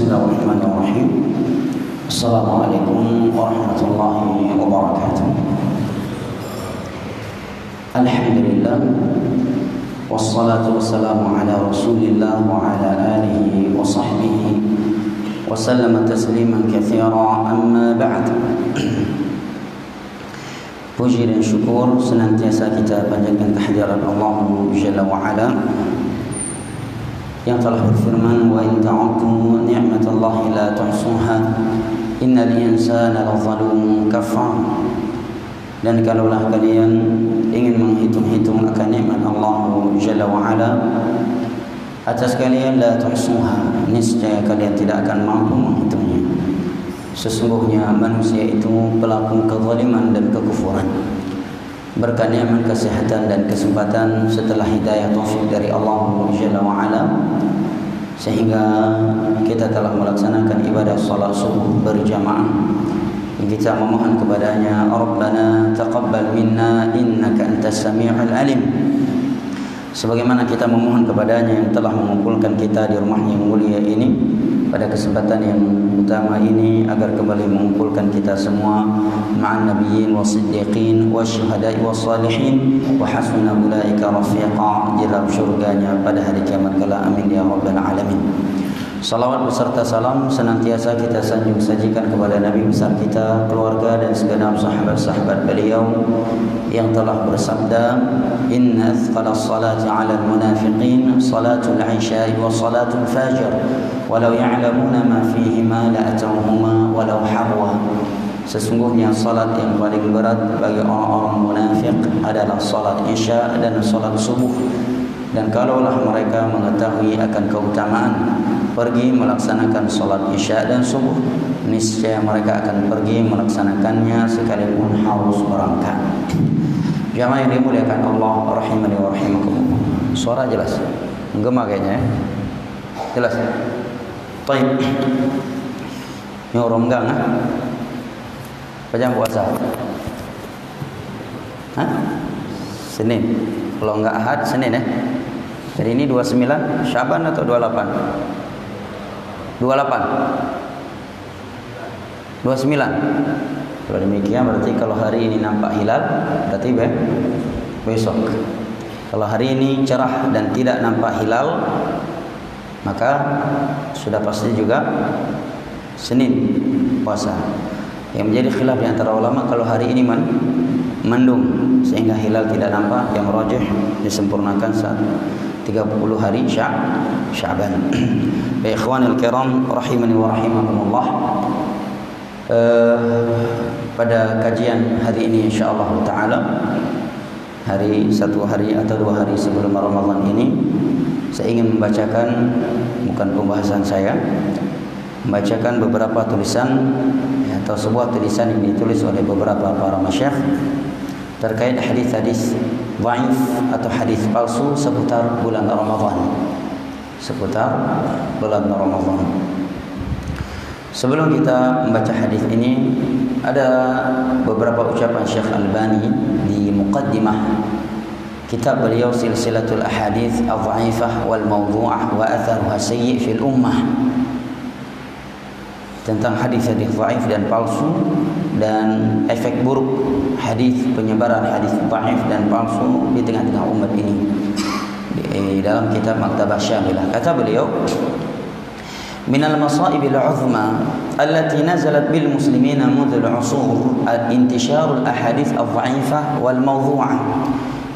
Bismillahirrahmanirrahim. Assalamualaikum warahmatullahi wabarakatuh. Alhamdulillah, wassalatu wassalamu ala rasulillah wa ala alihi wa sahbihi wa sallama tasliman katsira, amma ba'd. Puji dan syukur senantiasa kita panjatkan kehadirat Allah Jalla wa Ala yang telah berfirman, wa in ta'uddu ni'matallahi la tuhsuha innal insana lazalumun kafar. Dan kalaulah kalian ingin menghitung-hitung akan nikmat Allah Jalla wa Ala atas kalian, la tuhsuha, niscaya kalian tidak akan mampu menghitungnya. Sesungguhnya manusia itu pelaku kezaliman dan kekufuran. Berkat nikmat kesehatan dan kesempatan setelah hidayah taufik dari Allah Jalla wa Ala, sehingga kita telah melaksanakan ibadah salat subuh berjamaah. Kita memohon kepadanya, Rabbana taqabbal minna innaka antas sami'ul alim. Sebagaimana kita memohon kepadanya yang telah mengumpulkan kita di rumahnya yang mulia ini pada kesempatan yang utama ini, agar kembali mengumpulkan kita semua ma'an nabiyyin wa siddiqin wa syuhada'i wa salihin wa hasuna ulaika rafiqa di dalam syurganya pada hari kiamat kala. Amin ya rabbal alamin. Salawat beserta salam senantiasa kita sanjung sajikan kepada Nabi besar kita, keluarga dan segenap sahabat-sahabat beliau yang telah bersabda, inna athqalas salati 'alal munafiqin salatul 'isya'i wa salatul fajr walau ya'lamuna ma fihima la'atawhuma walau harwa. Sesungguhnya salat yang paling berat bagi orang-orang munafik adalah salat isya dan salat subuh. Dan kalaulah mereka mengetahui akan keutamaan pergi melaksanakan salat isya dan subuh, niscaya mereka akan pergi melaksanakannya sekalipun harus berangkat. Jamaah yang dimuliakan Allah rahimani wa rahimakumullah. Suara jelas? Menggema kayaknya ya. Jelas? Baik. Ini orang gang ah. Apa jam puasa? Hah? Senin. Kalau enggak Ahad, Senin ya. Jadi ini 29 Syaban atau 28? 28 29. Kalau demikian berarti kalau hari ini nampak hilal, berarti besok. Kalau hari ini cerah dan tidak nampak hilal, maka sudah pasti juga Senin puasa. Yang menjadi khilaf di antara ulama, kalau hari ini mendung sehingga hilal tidak nampak, yang rajih disempurnakan saat 30 hari Sya'ban. Baik ikhwanil kiram rahimani wa rahimakumullah. Pada kajian hari ini insyaallah taala, satu hari atau 2 hari sebelum Ramadan ini, saya ingin membacakan, bukan pembahasan saya, membacakan beberapa tulisan atau sebuah tulisan yang ditulis oleh beberapa para masyayikh terkait hadis-hadis dhaif atau hadis palsu seputar bulan Ramadan. Sebelum kita membaca hadis ini, ada beberapa ucapan Syekh Albani di muqaddimah kitab beliau Silsilatul Ahadits Adh-Dhaifah wal Mawdhu'ah wa Atharuha Sayyi' fil Ummah, tentang hadis-hadis dhaif dan palsu dan efek buruk hadis, penyebaran hadis dhaif dan palsu di tengah-tengah umat ini, di dalam kitab Maktabah Syamilah. Kata beliau, minal masaibil uzma allati nazalat bil muslimina mudhul usur al-intishar al-ahadits adh-dhaifah wal mawdhu'ah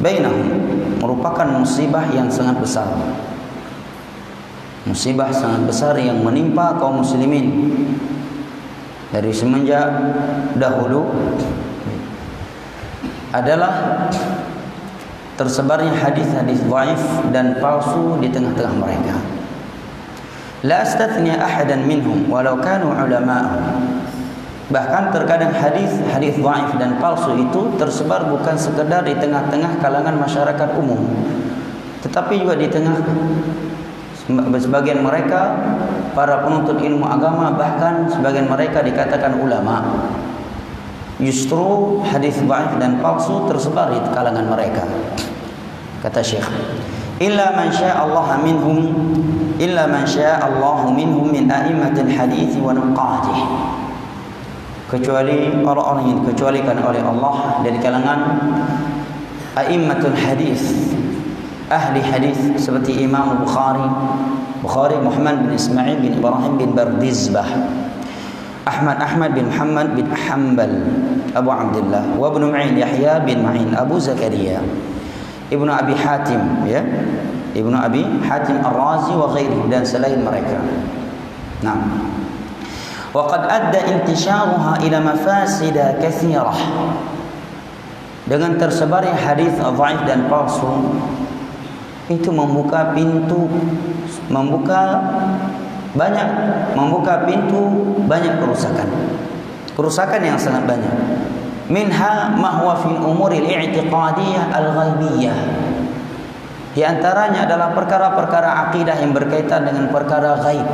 bainahum, merupakan musibah yang sangat besar. Musibah sangat besar yang menimpa kaum muslimin dari semenjak dahulu adalah tersebarnya hadis-hadis dhaif dan palsu di tengah-tengah mereka. La astathni ahadan minhum walau kanu ulama'ahum. Bahkan terkadang hadis dhaif dan palsu itu tersebar bukan sekedar di tengah-tengah kalangan masyarakat umum, tetapi juga di tengah sebagian mereka para penuntut ilmu agama, bahkan sebagian mereka dikatakan ulama. Justru hadis dhaif dan palsu tersebar di kalangan mereka. Kata Syekh, illa man syaa Allah minhum illa man syaa Allahu minhum min a'immatil hadits wa nuqadih, kecuali orang-orang yang dikecualikan oleh Allah dari kalangan a'immatul hadits, ahli hadis seperti Imam Bukhari Muhammad bin Ismail bin Ibrahim bin Bardizbah, Ahmad bin Muhammad bin Hanbal Abu Abdullah, wa Ibnu Ma'in Yahya bin Ma'in Abu Zakaria, Ibnu Abi Hatim, ya, Ibnu Abi Hatim Ar-Razi wa ghairihi, dan selain mereka. Nah, wa qad adda intisharuha ila mafasid katsirah. Dengan tersebarnya hadis dhaif dan palsu itu membuka pintu banyak kerusakan yang sangat banyak. Minha ma huwa fi umuri al-i'tiqadiyah al-ghaibiyah, di antaranya adalah perkara-perkara akidah yang berkaitan dengan perkara gaib.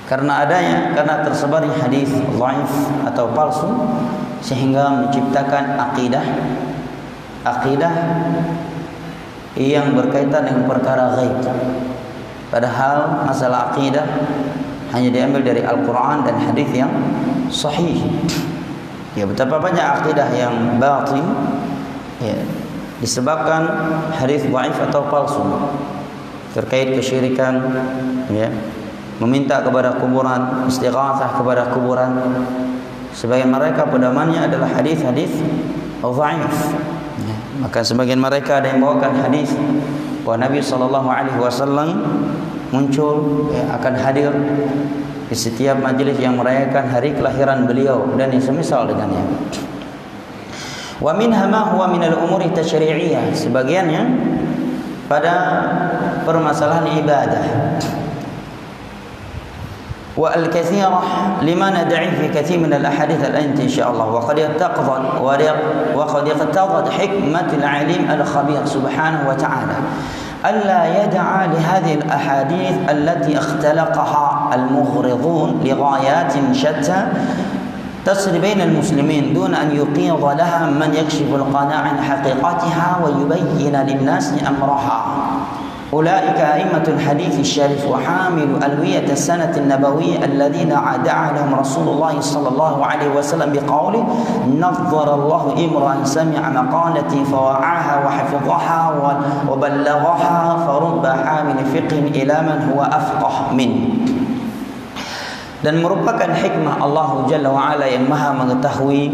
Karena tersebarnya hadis dhaif atau palsu sehingga menciptakan akidah yang berkaitan dengan perkara gaib. Padahal masalah akidah hanya diambil dari Al-Quran dan hadis yang sahih. Ya, betapa banyak akidah yang batil, ya, disebabkan hadis dhaif atau palsu terkait kesyirikan, ya, meminta kepada kuburan, istighatsah kepada kuburan. Sebagian mereka pedomannya adalah hadis-hadis dhaif. Ya, maka sebagian mereka ada yang bawakan hadis bahwa Nabi SAW muncul, ya, akan hadir di setiap majlis yang merayakan hari kelahiran beliau dan yang semisal dengannya. Wa minha ma huwa min al-umuri tasyri'iyah, sebagiannya pada permasalahan ibadah. Wa al-kathirah lima nad'i fi kathir min al-ahadith al-ati insyaallah, wa qad iqtadat hikmatul alim al-khabir subhanahu wa ta'ala alla yad'a li hadhihi al-ahadith allati ikhtalaqaha al-mughridun li ghayatin shatta tasri bain al-muslimin dun an yuqidha laha man yakshifu al-qana'a an haqiqatiha wa yubayyana lin-nasi amraha. أولئك أئمة الحديث الشريف وحامل ألوية السنة النبوية الذين دعا لهم رسول الله صلى الله عليه وسلم بقوله نظر الله امرأ سمع مقالتي فوعاها وحفظها وبلغها فرب حامل فقه إلى من هو أفقه منه. Dan merupakan hikmah Allah Jalla wa'ala yang maha mengetahui,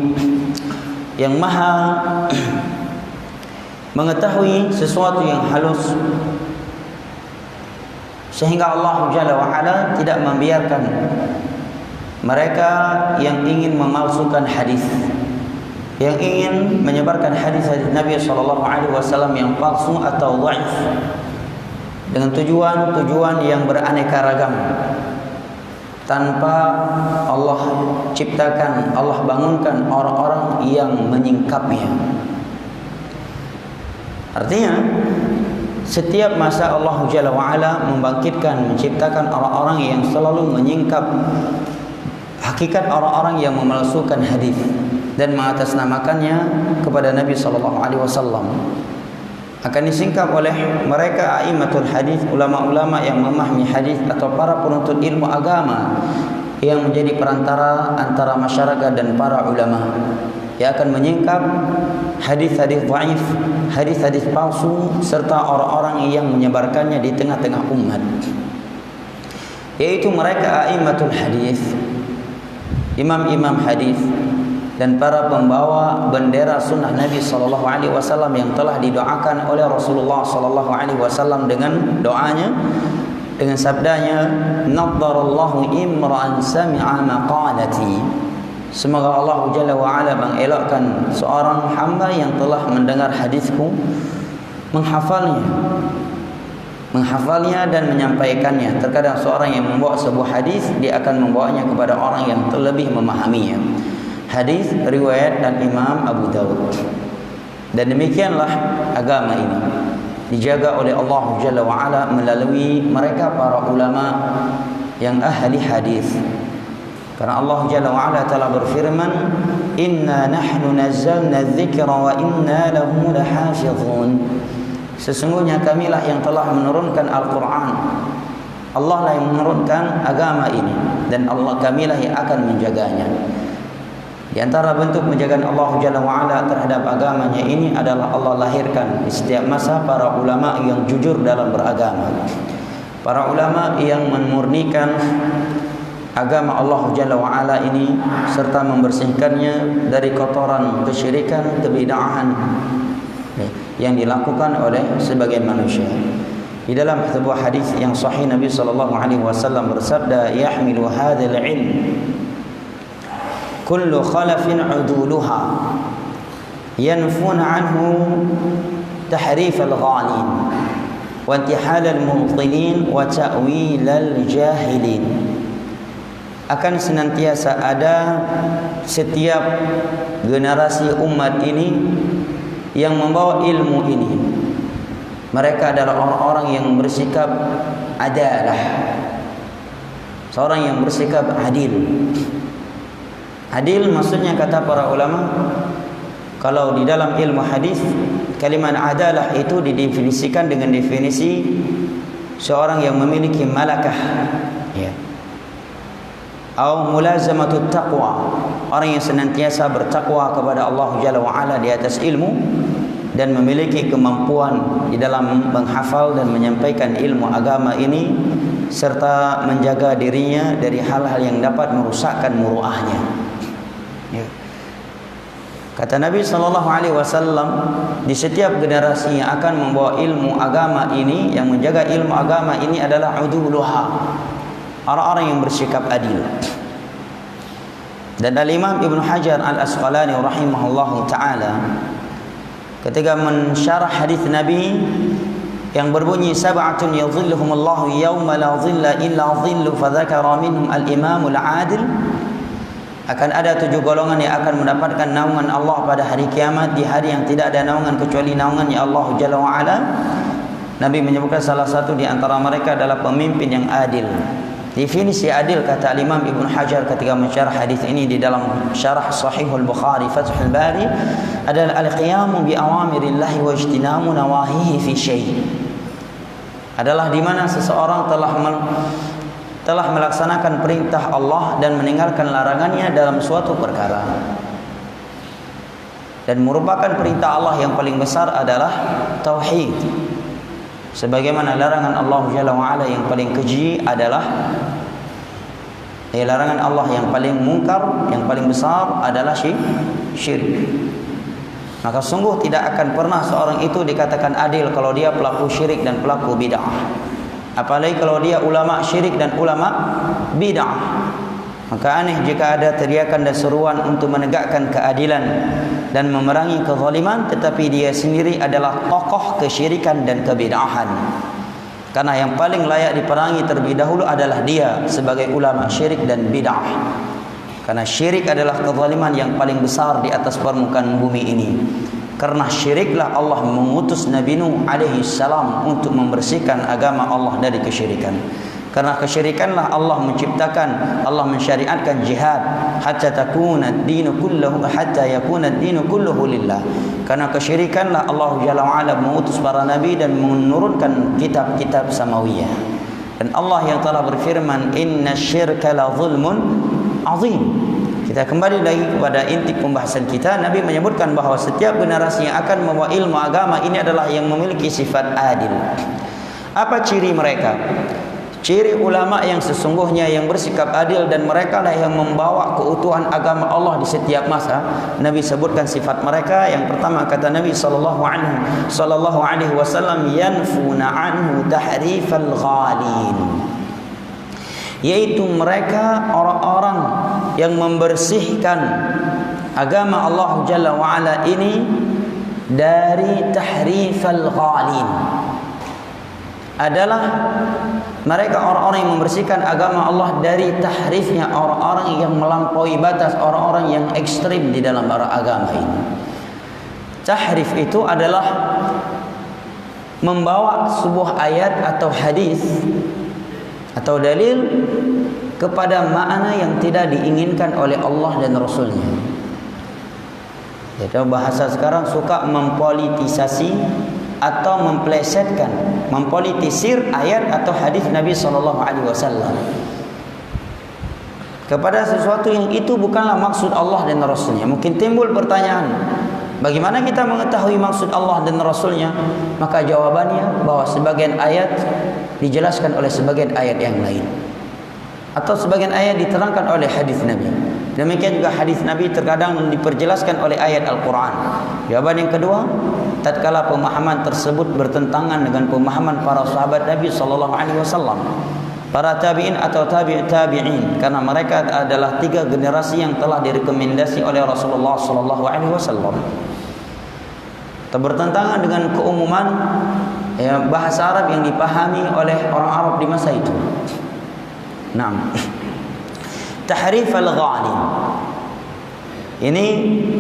yang maha mengetahui sesuatu yang halus, sehingga Allah Jalla wa'ala tidak membiarkan mereka yang ingin memalsukan hadis, yang ingin menyebarkan hadis-hadis Nabi SAW yang palsu atau dhaif dengan tujuan-tujuan yang beraneka ragam, tanpa Allah ciptakan, Allah bangunkan orang-orang yang menyingkapnya. Artinya setiap masa Allah Jalla wa'ala menciptakan orang-orang yang selalu menyingkap hakikat orang-orang yang memalsukan hadis dan mengatasnamakannya kepada Nabi SAW. Akan disingkap oleh mereka a'immatul hadis, ulama-ulama yang memahami hadis atau para penuntut ilmu agama yang menjadi perantara antara masyarakat dan para ulama, yang akan menyingkap hadis-hadis dhaif, hadis-hadis palsu serta orang-orang yang menyebarkannya di tengah-tengah umat, yaitu mereka a'immatul hadis, imam-imam hadis dan para pembawa bendera sunnah Nabi SAW yang telah didoakan oleh Rasulullah SAW dengan doanya, dengan sabdanya nadharallahu imra'an sami'a maqalati. Semoga Allah Jalla wa'ala mengelakkan seorang hamba yang telah mendengar hadisku, menghafalnya dan menyampaikannya. Terkadang seorang yang membawa sebuah hadis, dia akan membawanya kepada orang yang lebih memahaminya. Hadis riwayat dan Imam Abu Dawud. Dan demikianlah agama ini dijaga oleh Allah Jalla wa'ala melalui mereka para ulama yang ahli hadis. Karena Allah Jalla wa'ala telah berfirman, Inna nahnu nazzalna dzikra wa inna lahu lahafizun. Sesungguhnya kamilah yang telah menurunkan Al-Quran. Allah lah yang menurunkan agama ini, dan kamilah yang akan menjaganya. Di antara bentuk menjaga Allah Jalla wa'ala terhadap agamanya ini adalah Allah lahirkan di setiap masa para ulama yang jujur dalam beragama, para ulama yang memurnikan agama Allah Jalla wa'ala ini serta membersihkannya dari kotoran kesyirikan, kebid'ahan yang dilakukan oleh sebagian manusia. Di dalam sebuah hadis yang sahih, Nabi SAW bersabda, "Yahmilu hadzal ilm kullu khalafin uduluha yanfuna anhu tahrif al-ghalin wa intihal al-mubtilin wa ta'wil al-jahilin." Akan senantiasa ada setiap generasi umat ini yang membawa ilmu ini. Mereka adalah orang-orang yang bersikap adalah, seorang yang bersikap adil. Adil maksudnya kata para ulama, kalau di dalam ilmu hadis kalimat adalah itu didefinisikan dengan definisi seorang yang memiliki malakah, ya, atau mulazamatut taqwa, orang yang senantiasa bertakwa kepada Allah Jalla wa'ala di atas ilmu dan memiliki kemampuan di dalam menghafal dan menyampaikan ilmu agama ini, serta menjaga dirinya dari hal-hal yang dapat merusakkan muruahnya. Ya. Kata Nabi SAW, di setiap generasi yang akan membawa ilmu agama ini, yang menjaga ilmu agama ini adalah uduluha, orang-orang yang bersikap adil. Dan Al-Imam Ibn Hajar Al-Asqalani rahimahullahu ta'ala ketika mensyarah hadis Nabi yang berbunyi sab'atun yadhilluhumullahu yawma la dhilla illa dhillu, fadzakara minhum al-imamul adil, akan ada 7 golongan yang akan mendapatkan naungan Allah pada hari kiamat, di hari yang tidak ada naungan kecuali naungannya Allah Jalla wa'ala. Nabi menyebutkan salah satu di antara mereka adalah pemimpin yang adil. Definisi adil kata Imam Ibn Hajar ketika mensyarah hadis ini di dalam syarah Sahihul Bukhari Fathul Bari adalah al-qiyamu bi awamirillahi wa ijtinamu nawahihi fi syai', adalah di mana seseorang telah melaksanakan perintah Allah dan meninggalkan larangannya dalam suatu perkara. Dan merupakan perintah Allah yang paling besar adalah tauhid, sebagaimana larangan Allah Jalla wa'ala yang paling keji adalah larangan Allah yang paling mungkar, yang paling besar adalah syirik. Maka sungguh tidak akan pernah seorang itu dikatakan adil kalau dia pelaku syirik dan pelaku bid'ah, apalagi kalau dia ulama syirik dan ulama bid'ah. Maka aneh jika ada teriakan dan seruan untuk menegakkan keadilan dan memerangi kezaliman, tetapi dia sendiri adalah tokoh kesyirikan dan kebid'ahan. Karena yang paling layak diperangi terlebih dahulu adalah dia sebagai ulama syirik dan bid'ah. Karena syirik adalah kezaliman yang paling besar di atas permukaan bumi ini. Karena syiriklah Allah mengutus Nabi Nuh alaihi salam untuk membersihkan agama Allah dari kesyirikan. Karena kesyirikanlah Allah menciptakan, Allah mensyariatkan jihad hatta takuna ad-dinu kulluhu, hatta yakuna ad-dinu kulluhu lillah. Karena kesyirikanlah Allah Jalla wa'ala mengutus para nabi dan menurunkan kitab-kitab samawiyah. Dan Allah yang telah berfirman, innasyirka la zulmun azim. Kita kembali lagi kepada inti pembahasan kita. Nabi menyebutkan bahawa setiap generasi yang akan membawa ilmu agama ini adalah yang memiliki sifat adil. Apa ciri mereka? Ciri ulama yang sesungguhnya yang bersikap adil, dan mereka lah yang membawa keutuhan agama Allah di setiap masa. Nabi sebutkan sifat mereka. Yang pertama kata Nabi sallallahu alaihi wasallam, yanfuna anhu tahrifal ghalin, yaitu mereka orang-orang yang membersihkan agama Allah Jalla wa'ala ini dari tahrifal ghalin. Adalah mereka orang-orang yang membersihkan agama Allah dari tahrifnya orang-orang yang melampaui batas, orang-orang yang ekstrim di dalam agama ini. Tahrif itu adalah membawa sebuah ayat atau hadis atau dalil kepada makna yang tidak diinginkan oleh Allah dan Rasulnya. Jadi bahasa sekarang suka mempolitisasi atau memplesetkan, mempolitisir ayat atau hadis Nabi sallallahu alaihi wasallam kepada sesuatu yang itu bukanlah maksud Allah dan Rasulnya. Mungkin timbul pertanyaan, bagaimana kita mengetahui maksud Allah dan Rasulnya? Maka jawabannya bahwa sebagian ayat dijelaskan oleh sebagian ayat yang lain, atau sebagian ayat diterangkan oleh hadis Nabi. Demikian juga hadis Nabi terkadang diperjelaskan oleh ayat Al-Quran. Jawaban yang kedua, tatkala pemahaman tersebut bertentangan dengan pemahaman para sahabat Nabi sallallahu alaihi wasallam, para tabi'in atau tabi'in, karena mereka adalah 3 generasi yang telah direkomendasi oleh Rasulullah sallallahu alaihi wasallam. Bertentangan dengan keumuman bahasa Arab yang dipahami oleh orang Arab di masa itu. Naam. Tahrif al-ghali. Ini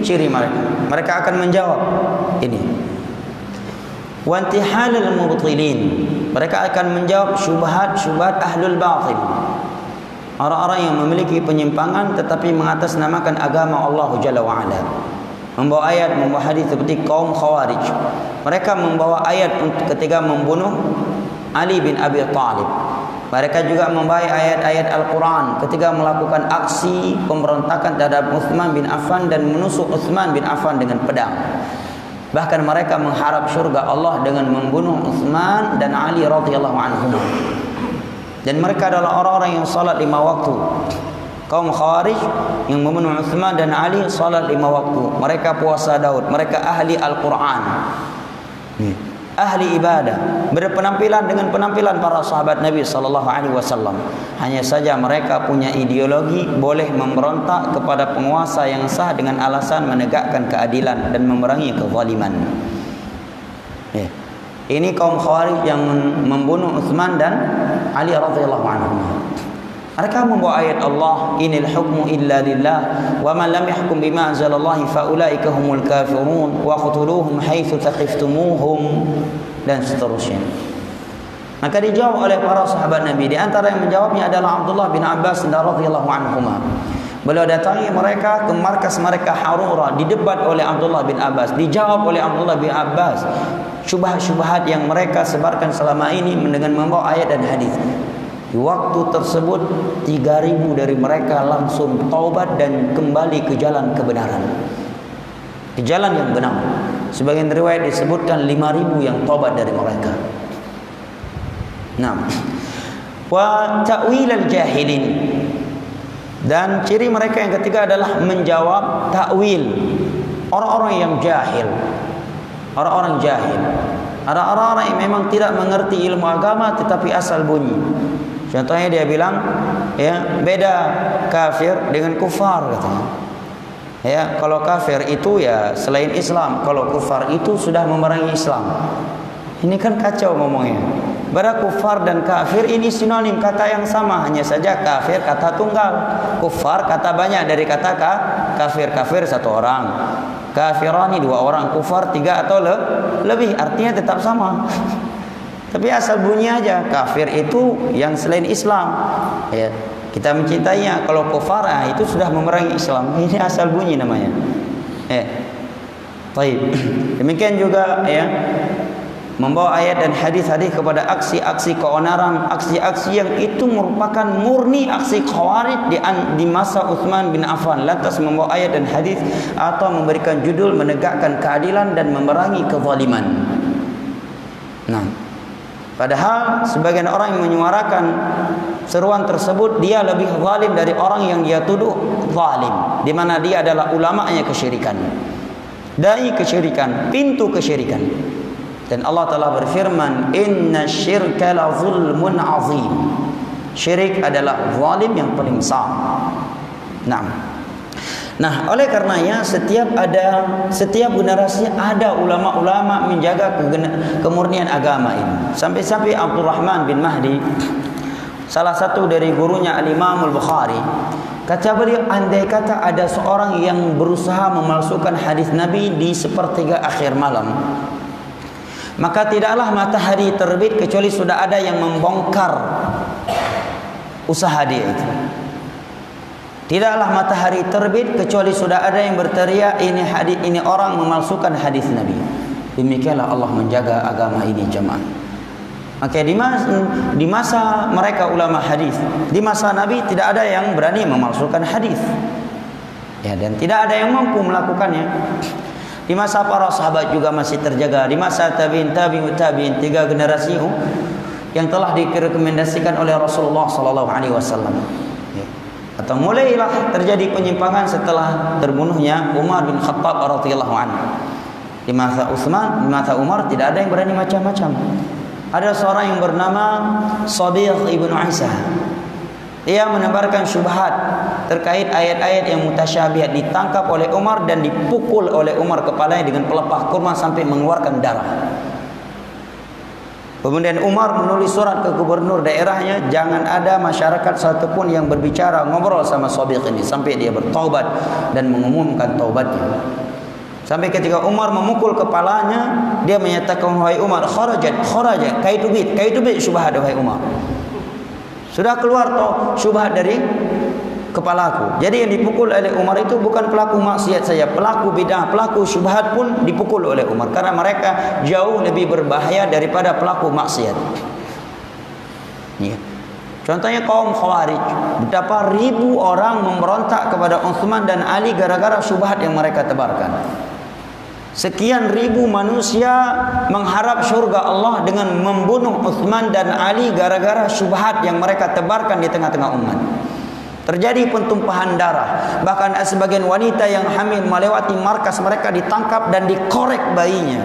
ciri mereka. Mereka akan menjawab ini. Wa intihal al-mubtilin. Mereka akan menjawab syubhat-syubhat ahlul batil. Orang-orang yang memiliki penyimpangan tetapi mengatasnamakan agama Allah Jalla wa Ala. Membawa ayat, membawa hadis seperti kaum Khawarij. Mereka membawa ayat ketika membunuh Ali bin Abi Thalib. Mereka juga membawa ayat-ayat Al-Quran ketika melakukan aksi pemberontakan terhadap Uthman bin Affan dan menusuk Uthman bin Affan dengan pedang. Bahkan mereka mengharap syurga Allah dengan membunuh Uthman dan Ali radhiyallahu anhum. Dan mereka adalah orang-orang yang salat 5 waktu. Kaum Khawarij yang membunuh Uthman dan Ali salat 5 waktu. Mereka puasa Daud. Mereka ahli Al-Quran, ahli ibadah, berpenampilan dengan penampilan para sahabat Nabi sallallahu alaihi wasallam. Hanya saja mereka punya ideologi boleh memberontak kepada penguasa yang sah dengan alasan menegakkan keadilan dan memerangi kezaliman. Ini kaum Khawarij yang membunuh Uthman dan Ali radhiyallahu anhum. Mereka membawa ayat Allah, inil hukmu illa lillah wa man lam yahkum bima anzalallahi fa ulaika humul kafirun wa qtuluhum haitsu thaqiftumuhum, dan seterusnya. Maka dijawab oleh para sahabat Nabi. Di antara yang menjawabnya adalah Abdullah bin Abbas radhiyallahu anhuma. Beliau datangi mereka ke markas mereka Harura, didebat oleh Abdullah bin Abbas, dijawab oleh Abdullah bin Abbas syubhat-syubhat yang mereka sebarkan selama ini dengan membawa ayat dan hadis. Di waktu tersebut 3.000 dari mereka langsung taubat dan kembali ke jalan kebenaran, ke jalan yang benar. Sebagian riwayat disebutkan 5.000 yang taubat dari mereka. Nah, wa ta'wil al-jahilin, dan ciri mereka yang ketiga adalah menjawab takwil orang-orang yang jahil. Orang-orang jahil, ada orang-orang yang memang tidak mengerti ilmu agama tetapi asal bunyi. Contohnya dia bilang, ya, beda kafir dengan kufar, katanya. Ya, kalau kafir itu ya selain Islam, kalau kufar itu sudah memerangi Islam. Ini kan kacau ngomongnya. Bara kufar dan kafir ini sinonim, kata yang sama, hanya saja kafir kata tunggal, kufar kata banyak dari kata kafir. Kafir 1 orang, kafirani 2 orang, kufar 3 atau lebih, artinya tetap sama. Tapi asal bunyi aja, kafir itu yang selain Islam. Ya, kita mencintainya. Kalau kufar itu sudah memerangi Islam. Ini asal bunyi namanya. Baik. Demikian juga ya, membawa ayat dan hadis-hadis kepada aksi-aksi keonaran, aksi-aksi yang itu merupakan murni aksi Khawarij di masa Uthman bin Affan. Lantas membawa ayat dan hadis atau memberikan judul menegakkan keadilan dan memerangi kezaliman. Nah, padahal sebagian orang yang menyuarakan seruan tersebut, dia lebih zalim dari orang yang dia tuduh zalim, di mana dia adalah ulama'nya kesyirikan, dai kesyirikan, pintu kesyirikan. Dan Allah telah berfirman, inna syirka la zulmun azim. Syirik adalah zalim yang paling besar. Nah, oleh karenanya setiap generasi ada ulama-ulama menjaga kemurnian agama ini. Sampai-sampai Abdurrahman bin Mahdi, salah satu dari gurunya Al-Imam Al-Bukhari, kata beliau, andai kata ada seorang yang berusaha memalsukan hadis Nabi di sepertiga akhir malam, maka tidaklah matahari terbit kecuali sudah ada yang membongkar usaha dia itu. Tidaklah matahari terbit kecuali sudah ada yang berteriak, ini hadis, ini orang memalsukan hadis Nabi. Demikianlah Allah menjaga agama ini jemaah. Maka di masa mereka ulama hadis, di masa Nabi tidak ada yang berani memalsukan hadis. Ya, dan tidak ada yang mampu melakukannya. Di masa para sahabat juga masih terjaga. Di masa tabi'in, tabi'ut tabi'in, 3 generasi yang telah direkomendasikan oleh Rasulullah sallallahu alaihi wasallam. Atau mulailah terjadi penyimpangan setelah terbunuhnya Umar bin Khattab radhiyallahu anhu. Di masa Utsman, di masa Umar tidak ada yang berani macam-macam. Ada seorang yang bernama Sabiq ibn Isa. Dia menebarkan syubhat terkait ayat-ayat yang mutasyabihat, ditangkap oleh Umar dan dipukul oleh Umar kepalanya dengan pelepah kurma sampai mengeluarkan darah. Kemudian Umar menulis surat ke gubernur daerahnya, jangan ada masyarakat satupun yang berbicara ngobrol sama Sabiq ini sampai dia bertaubat dan mengumumkan taubatnya. Sampai ketika Umar memukul kepalanya, dia menyatakan, wahai Umar, kharajat, kaitubit syubhat wahai Umar. Sudah keluar toh syubhat dari kepalaku. Jadi yang dipukul oleh Umar itu bukan pelaku maksiat saja, pelaku bid'ah, pelaku syubhat pun dipukul oleh Umar karena mereka jauh lebih berbahaya daripada pelaku maksiat. Ya. Contohnya kaum Khawarij, betapa ribu orang memberontak kepada Utsman dan Ali gara-gara syubhat yang mereka tebarkan. Sekian ribu manusia mengharap syurga Allah dengan membunuh Utsman dan Ali gara-gara syubhat yang mereka tebarkan di tengah-tengah umat. Terjadi pentumpahan darah. Bahkan sebagian wanita yang hamil melewati markas mereka ditangkap dan dikorek bayinya.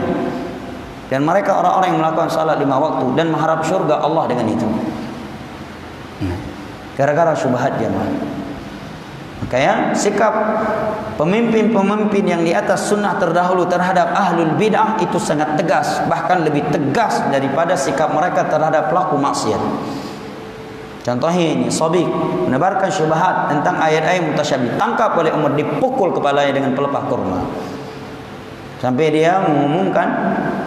Dan mereka orang-orang yang melakukan salat 5 waktu dan mengharap syurga Allah dengan itu. Gara-gara syubhat jemaah. Makanya sikap pemimpin-pemimpin yang di atas sunnah terdahulu terhadap ahlul bid'ah itu sangat tegas, bahkan lebih tegas daripada sikap mereka terhadap pelaku maksiat. Contohnya ini, Sabiq menebarkan syubhat tentang ayat-ayat mutasyabih, tangkap oleh Umar, dipukul kepalanya dengan pelepah kurma sampai dia mengumumkan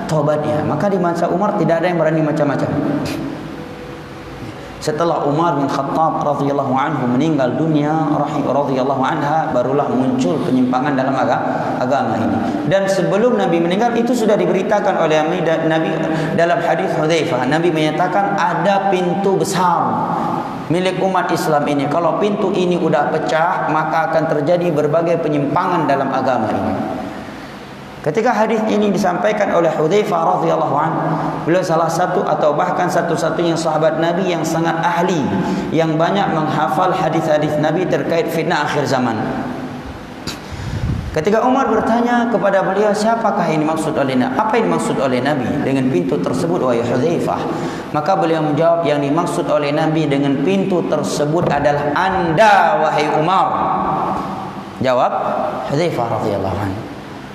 taubatnya. Maka di masa Umar tidak ada yang berani macam-macam. Setelah Umar bin Khattab radhiyallahu anhu meninggal dunia radhiyallahu anha, barulah muncul penyimpangan dalam agama ini. Dan sebelum Nabi meninggal itu sudah diberitakan oleh Nabi dalam hadis Hudzaifah. Nabi menyatakan ada pintu besar milik umat Islam ini. Kalau pintu ini sudah pecah, maka akan terjadi berbagai penyimpangan dalam agama ini. Ketika hadis ini disampaikan oleh Hudzaifah radhiyallahu anhu, beliau salah satu atau bahkan satu-satunya sahabat Nabi yang sangat ahli, yang banyak menghafal hadis-hadis Nabi terkait fitnah akhir zaman. Ketika Umar bertanya kepada beliau, siapakah yang dimaksud oleh Nabi? Apa yang dimaksud oleh Nabi dengan pintu tersebut wahai Hudzaifah? Maka beliau menjawab, yang dimaksud oleh Nabi dengan pintu tersebut adalah Anda wahai Umar. Jawab Hudzaifah radhiyallahu anhu.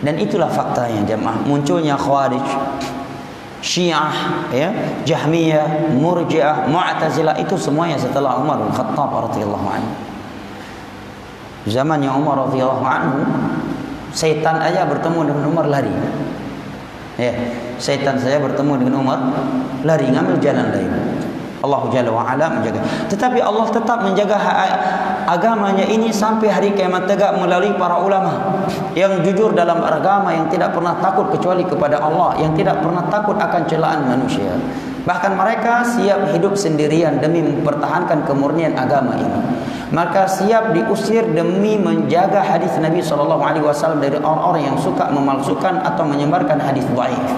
Dan itulah faktanya jemaah, munculnya Khawarij, Syiah, ya, Jahmiyah, Murji'ah, Mu'tazilah, itu semuanya setelah Umar bin Khattab radhiyallahu anhu. Zamannya Umar radhiyallahu anhu, setan aja bertemu dengan Umar lari. Ya, setan saya bertemu dengan Umar lari, ngambil jalan lain. Allah Jalla wa Ala menjaga. Tetapi Allah tetap menjaga agamanya ini sampai hari kiamat tegak melalui para ulama yang jujur dalam agama, yang tidak pernah takut kecuali kepada Allah, yang tidak pernah takut akan celaan manusia. Bahkan mereka siap hidup sendirian demi mempertahankan kemurnian agama ini. Maka siap diusir demi menjaga hadis Nabi SAW dari orang-orang yang suka memalsukan atau menyebarkan hadis dhaif.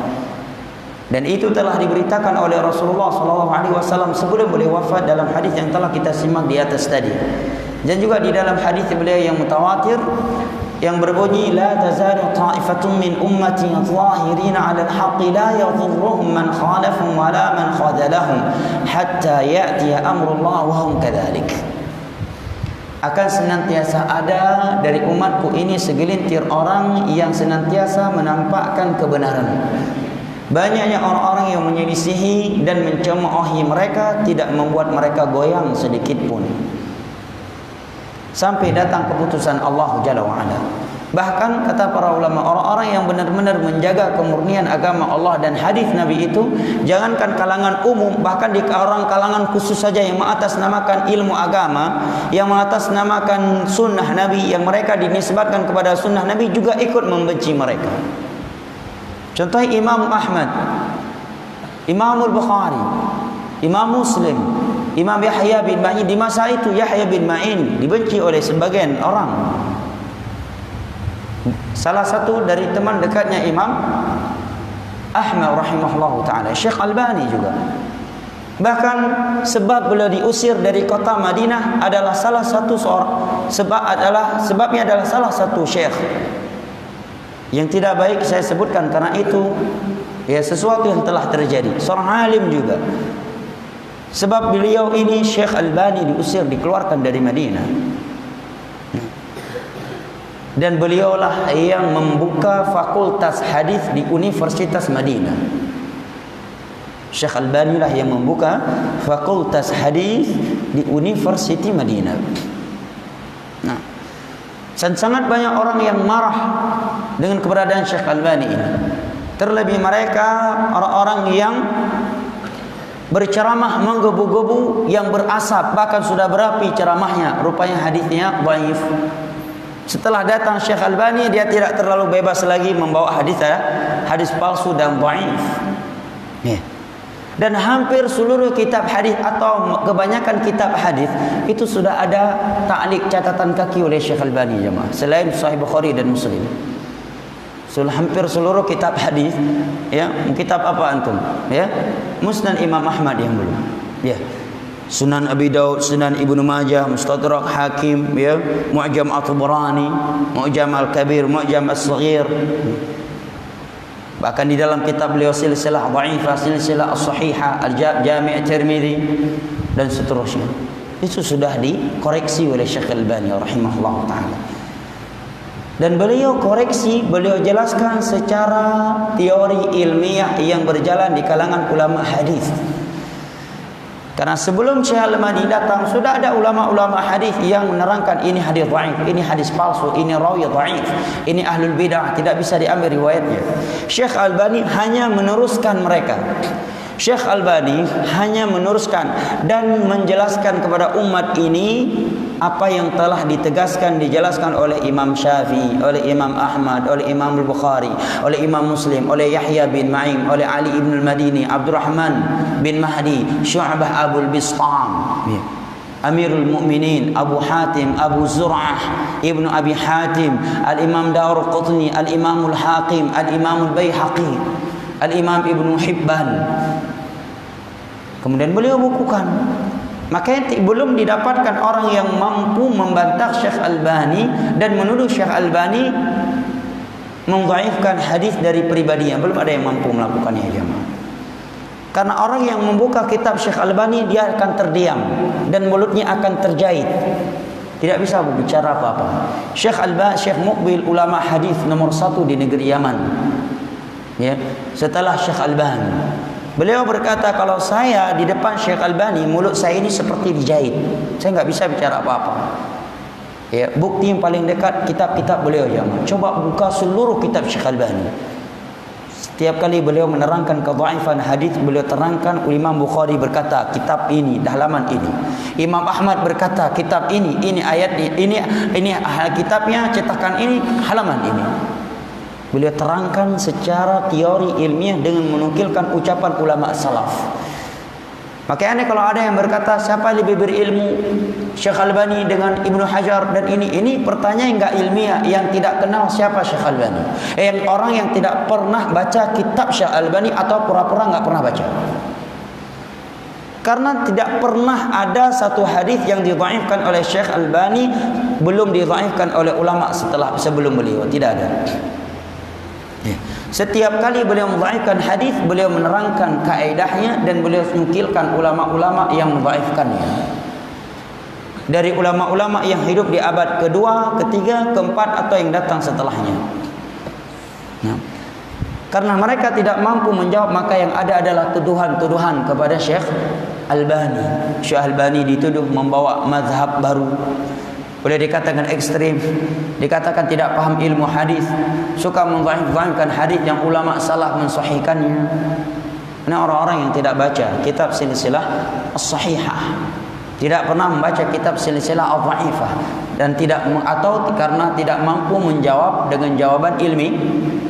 Dan itu telah diberitakan oleh Rasulullah SAW sebelum beliau wafat dalam hadis yang telah kita simak di atas tadi. Dan juga di dalam hadis beliau yang mutawatir yang berbunyi, la tazalu ta'ifatun min ummati zahirina 'ala al-haqqi la yadhurruhum man khalafahum wa la man khadalahum hatta ya'tiya amrullah wa hum kadzalik. Akan senantiasa ada dari umatku ini segelintir orang yang senantiasa menampakkan kebenaran. Banyaknya orang-orang yang menyelisihi dan mencemoohi mereka tidak membuat mereka goyang sedikit pun sampai datang keputusan Allah Jalla wa'ala. Bahkan kata para ulama, orang-orang yang benar-benar menjaga kemurnian agama Allah dan hadis Nabi itu, jangankan kalangan umum, bahkan di orang kalangan khusus saja yang mengatasnamakan ilmu agama, yang mengatasnamakan sunnah Nabi, yang mereka dinisbatkan kepada sunnah Nabi juga ikut membenci mereka. Contohnya Imam Ahmad, Imam Bukhari, Imam Muslim, Imam Yahya bin Ma'in. Di masa itu Yahya bin Ma'in dibenci oleh sebagian orang. Salah satu dari teman dekatnya Imam Ahmad rahimahullah ta'ala, Syekh Albani juga. Bahkan sebab beliau diusir dari kota Madinah adalah salah satu sebabnya adalah salah satu syekh yang tidak baik saya sebutkan karena itu ya sesuatu yang telah terjadi. Seorang alim juga. Sebab beliau ini Syekh Albani diusir, dikeluarkan dari Madinah. Dan beliaulah yang membuka fakultas hadis di Universitas Madinah. Syekh Albani lah yang membuka fakultas hadis di University Madinah. Nah, dan sangat banyak orang yang marah dengan keberadaan Syekh Albani ini. Terlebih mereka orang-orang yang berceramah menggebu-gebu, yang berasap, bahkan sudah berapi ceramahnya, rupanya hadisnya dhaif. Setelah datang Syekh Albani, dia tidak terlalu bebas lagi membawa hadis palsu dan dhaif. Ya. Dan hampir seluruh kitab hadis atau kebanyakan kitab hadis itu sudah ada ta'liq, catatan kaki oleh Syekh Albani jemaah, selain Sahih Bukhari dan Muslim. Hampir seluruh kitab hadis, ya, kitab apa antum? Ya, Musnad Imam Ahmad yang belum. Ya. Sunan Abi Daud, Sunan Ibnu Majah, Mustadrak Hakim, ya, Mu'jam At-Tabarani, Mu'jam Al-Kabir, Mu'jam As-Saghir. Bahkan di dalam kitab beliau silsilah dhaifah, silsilah as-sahihah, al-Jami' Tirmizi dan seterusnya. Itu sudah dikoreksi oleh Syekh Albani rahimahullah taala. Dan beliau koreksi, beliau jelaskan secara teori ilmiah yang berjalan di kalangan ulama hadis. Karena sebelum Syekh Albani datang sudah ada ulama-ulama hadis yang menerangkan ini hadis dhaif, ini hadis palsu, ini rawi dhaif, ini ahlul bidah, tidak bisa diambil riwayatnya. Syekh Albani hanya meneruskan mereka. Syekh Albani hanya meneruskan dan menjelaskan kepada umat ini apa yang telah ditegaskan, dijelaskan oleh Imam Syafi'i, oleh Imam Ahmad, oleh Imam Bukhari, oleh Imam Muslim, oleh Yahya bin Ma'in, oleh Ali ibn al-Madini, Abdurrahman bin Mahdi, Syu'bah Abul Bistam, Amirul Mu'minin, Abu Hatim, Abu Zur'ah, Ibnu Abi Hatim, Al-Imam Daruqutni, Al-Imamul Hakim, Al-Imamul Baihaqi, Al-Imam Ibnu Hibban. Kemudian beliau bukukan. Makanya belum didapatkan orang yang mampu membantah Syekh Albani dan menuduh Syekh Albani mendhaifkan hadis dari pribadinya. Belum ada yang mampu melakukannya jemaah. Karena orang yang membuka kitab Syekh Albani, dia akan terdiam dan mulutnya akan terjahit, tidak bisa berbicara apa-apa. Syekh Albani, Syekh Muqbil, ulama hadis nomor 1 di negeri Yaman, ya, setelah Syekh Albani. Beliau berkata, kalau saya di depan Syekh Albani, mulut saya ini seperti dijahit, saya nggak bisa bicara apa-apa. Ya, bukti yang paling dekat kitab-kitab beliau jemaah. Coba buka seluruh kitab Syekh Albani. Setiap kali beliau menerangkan kedhaifan hadis, beliau terangkan Imam Bukhari berkata kitab ini, halaman ini. Imam Ahmad berkata kitab ini ayat ini kitabnya cetakan ini, halaman ini. Beliau terangkan secara teori ilmiah dengan menukilkan ucapan ulama salaf. Makanya kalau ada yang berkata siapa lebih berilmu, Syekh Albani dengan Ibnu Hajar dan ini pertanyaan enggak ilmiah, yang tidak kenal siapa Syekh Albani. Yang orang yang tidak pernah baca kitab Syekh Albani atau pura-pura enggak pernah baca. Karena tidak pernah ada satu hadis yang didhaifkan oleh Syekh Albani belum didhaifkan oleh ulama sebelum beliau, tidak ada. Setiap kali beliau mendhaifkan hadis, beliau menerangkan kaedahnya dan beliau nukilkan ulama-ulama yang mendhaifkannya. Dari ulama-ulama yang hidup di abad kedua, ketiga, keempat atau yang datang setelahnya. Nah, karena mereka tidak mampu menjawab, maka yang ada adalah tuduhan-tuduhan kepada Syekh Albani. Syekh Albani dituduh membawa mazhab baru. Boleh dikatakan ekstrim, dikatakan tidak paham ilmu hadis, suka mendhaifkan hadis yang ulama salah mensahihkannya. Ini orang-orang yang tidak baca kitab silsilah as-sahihah, tidak pernah membaca kitab silsilah al-dhaifah dan tidak atau karena tidak mampu menjawab dengan jawaban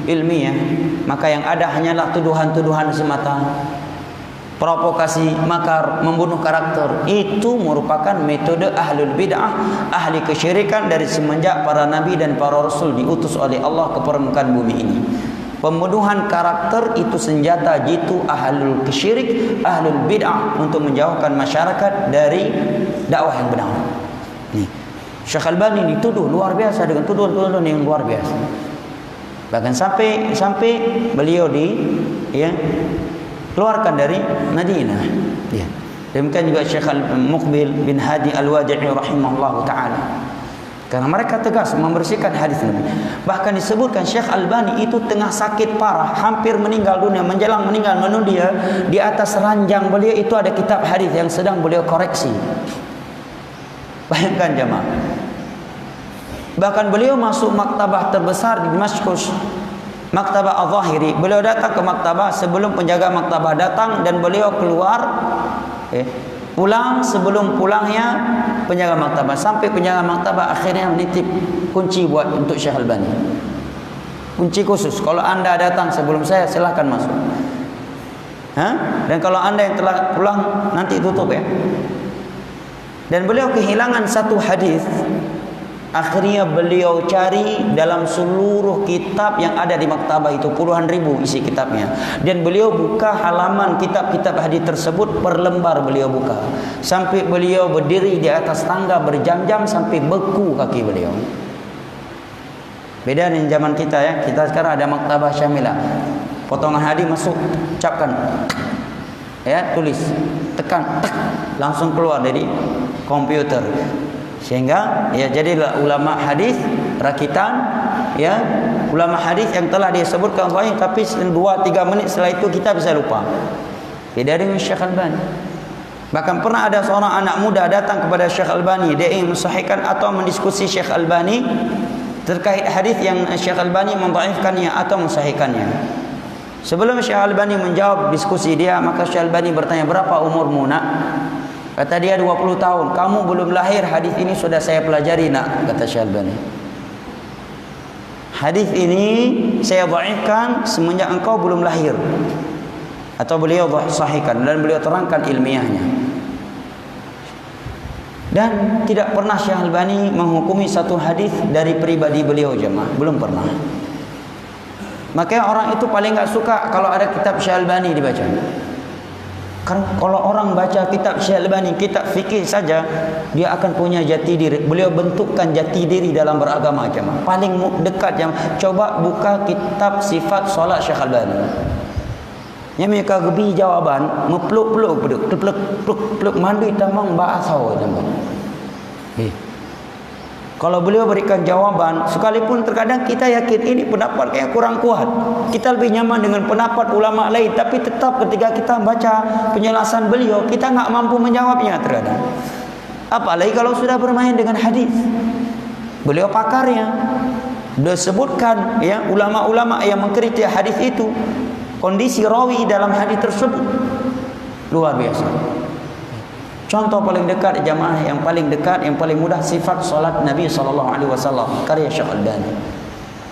ilmiah, maka yang ada hanyalah tuduhan-tuduhan semata, provokasi, makar, membunuh karakter. Itu merupakan metode ahlul bid'ah, ahli kesyirikan dari semenjak para nabi dan para rasul diutus oleh Allah ke permukaan bumi ini. Pembunuhan karakter itu senjata jitu ahlul kesyirik, ahlul bid'ah untuk menjauhkan masyarakat dari dakwah yang benar. Nih, Syekh Albani dituduh luar biasa dengan tuduhan-tuduhan yang luar biasa. Bahkan sampai beliau keluarkan dari Madinah. Ya. Demikian juga Syekh Muqbil bin Hadi Al-Wadi'i rahimahullah ta'ala. Karena mereka tegas membersihkan hadis Nabi. Bahkan disebutkan Syekh Albani itu tengah sakit parah, hampir meninggal dunia, menjelang meninggal dunia, di atas ranjang beliau itu ada kitab hadis yang sedang beliau koreksi. Bayangkan jemaah. Bahkan beliau masuk maktabah terbesar di Damaskus, Maktabah Al-Zahiri. Beliau datang ke maktabah sebelum penjaga maktabah datang, dan beliau keluar pulang sebelum pulangnya penjaga maktabah. Sampai penjaga maktabah akhirnya menitip kunci buat untuk Syekh Albani. Kunci khusus. Kalau anda datang sebelum saya, silahkan masuk. Dan kalau anda yang telah pulang, nanti tutup ya. Dan beliau kehilangan satu hadis. Akhirnya beliau cari dalam seluruh kitab yang ada di maktabah itu, puluhan ribu isi kitabnya. Dan beliau buka halaman kitab-kitab hadis tersebut per lembar beliau buka. Sampai beliau berdiri di atas tangga berjam-jam sampai beku kaki beliau. Beda dengan zaman kita ya. Kita sekarang ada maktabah syamilah. Potongan hadis masuk, capkan. Ya, tulis, tekan, langsung keluar dari komputer. Sehingga ya jadilah ulama hadis rakitan, ya, ulama hadis yang telah disebutkan banyak, tapi 2-3 menit setelah itu kita bisa lupa. Beda dengan Syekh Albani. Bahkan pernah ada seorang anak muda datang kepada Syekh Albani, dia ingin mensahihkan atau mendiskusi Syekh Albani terkait hadis yang Syekh Albani mendhaifkannya atau mensahihkannya. Sebelum Syekh Albani menjawab diskusi dia, maka Syekh Albani bertanya, "Berapa umurmu, nak?" Kata dia, 20 tahun. "Kamu belum lahir, hadis ini sudah saya pelajari, nak," kata Syekh Albani. "Hadis ini saya dhaifkan semenjak engkau belum lahir." Atau beliau sahihkan dan beliau terangkan ilmiahnya. Dan tidak pernah Syekh Albani menghukumi satu hadis dari pribadi beliau jemaah, belum pernah. Makanya orang itu paling enggak suka kalau ada kitab Syekh Albani dibaca. Kan kalau orang baca kitab Syekh Albani, kitab fikih saja, dia akan punya jati diri. Beliau bentukkan jati diri dalam beragama jemaah. Paling dekat jemaah, coba buka kitab sifat solat Syekh Albani. Yang mereka gebi jawaban, mepluk-pluk pluk mandi tamang bahasau jemaah. Kalau beliau berikan jawaban, sekalipun terkadang kita yakin ini pendapat yang kurang kuat, kita lebih nyaman dengan pendapat ulama lain, tapi tetap ketika kita baca penjelasan beliau, kita enggak mampu menjawabnya terkadang. Apalagi kalau sudah bermain dengan hadis. Beliau pakarnya. Beliau sebutkan ya ulama-ulama yang mengkritik hadis itu, kondisi rawi dalam hadis tersebut luar biasa. Contoh paling dekat jamaah, yang paling dekat, yang paling mudah, sifat solat Nabi SAW, karya Syekh Albani.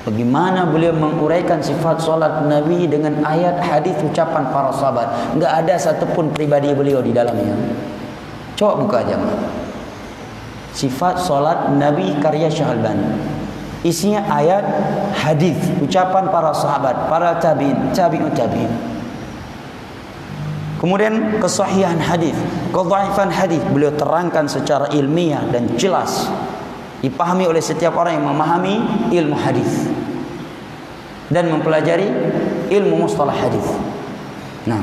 Bagaimana beliau menguraikan sifat solat Nabi dengan ayat, hadis, ucapan para sahabat. Enggak ada satupun pribadi beliau di dalamnya. Coba buka jamaah. Sifat solat Nabi karya Syekh Albani. Isinya ayat, hadis, ucapan para sahabat, para tabi'in, tabi'ut tabi'in. Kemudian kesahihan hadis, kedhaifan hadis beliau terangkan secara ilmiah dan jelas, dipahami oleh setiap orang yang memahami ilmu hadis dan mempelajari ilmu mustalah hadis. Nah,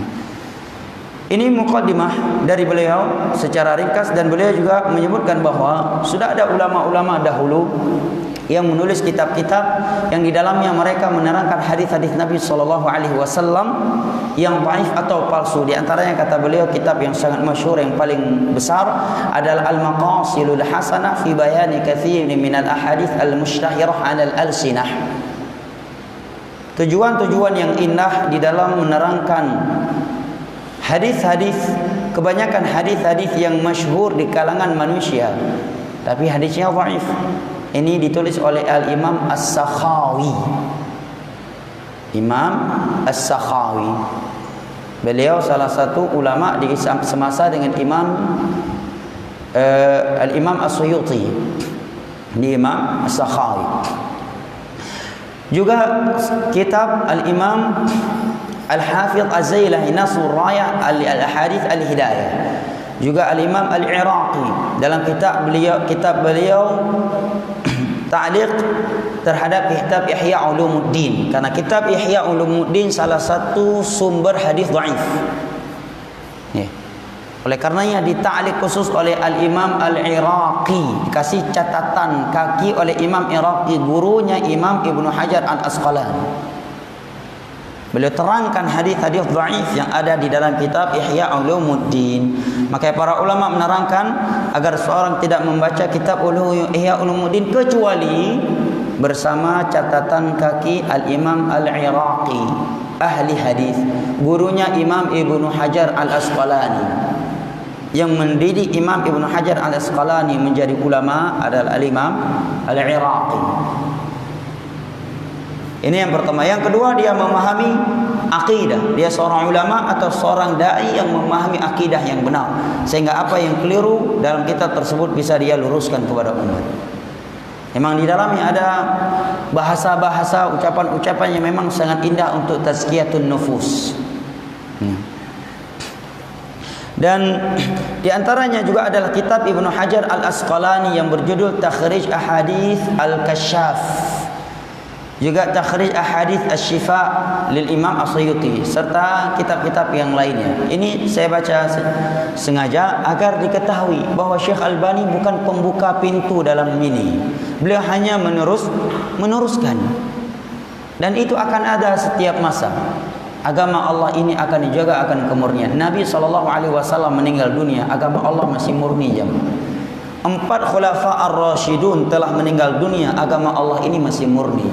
ini muqaddimah dari beliau secara ringkas, dan beliau juga menyebutkan bahwa sudah ada ulama-ulama dahulu yang menulis kitab-kitab yang di dalamnya mereka menerangkan hadis-hadis Nabi SAW yang dhaif atau palsu. Di antaranya kata beliau, kitab yang sangat masyhur yang paling besar adalah Al-Maqasidul Hasanah fi bayani katsirin min al-ahadits al-mushtahirah 'ala al-alsinah. Tujuan-tujuan yang indah di dalam menerangkan hadis-hadis kebanyakan hadis-hadis yang masyhur di kalangan manusia, tapi hadisnya dhaif. Ini ditulis oleh Al-Imam As-Sakhawi. Imam As-Sakhawi, beliau salah satu ulama di semasa dengan Al-Imam As-Suyuti. Ini Imam As-Sakhawi. Juga kitab Al-Imam Al-Hafidh Az-Zaila'i Nasrul Raya Al-Hadith Al-Hidayah. Juga Al-Imam Al-Iraqi dalam kitab beliau ta'liq terhadap kitab Ihya Ulumuddin, karena kitab Ihya Ulumuddin salah satu sumber hadis dhaif. Oleh karenanya dita'liq khusus oleh Al-Imam Al-Iraqi, dikasih catatan kaki oleh Imam Iraqi, gurunya Imam Ibnu Hajar Al-Asqalani. Beliau terangkan hadis-hadis dhaif yang ada di dalam kitab Ihya Ulumuddin. Maka para ulama menerangkan agar seorang tidak membaca kitab Ihya Ulumuddin kecuali bersama catatan kaki Al-Imam Al-Iraqi, ahli hadis, gurunya Imam Ibnu Hajar Al-Asqalani. Yang mendidik Imam Ibnu Hajar Al-Asqalani menjadi ulama adalah Al-Imam Al-Iraqi. Ini yang pertama. Yang kedua, dia memahami akidah. Dia seorang ulama atau seorang dai yang memahami akidah yang benar, sehingga apa yang keliru dalam kitab tersebut bisa dia luruskan kepada umat. Memang di dalamnya ada bahasa-bahasa, ucapan-ucapan yang memang sangat indah untuk tazkiyatun nufus. Dan di antaranya juga adalah kitab Ibnu Hajar Al-Asqalani yang berjudul Takhrij Ahadits Al-Kasyaf, juga Takhrij Ahadits Asy-Syifa lil Imam As-Suyuti, serta kitab-kitab yang lainnya. Ini saya baca sengaja agar diketahui bahwa Syekh Albani bukan pembuka pintu dalam ini. Beliau hanya meneruskan. Dan itu akan ada setiap masa. Agama Allah ini akan dijaga, akan kemurnian. Nabi SAW meninggal dunia, agama Allah masih murni jemaah. 4 khulafa ar-rasyidun telah meninggal dunia, agama Allah ini masih murni.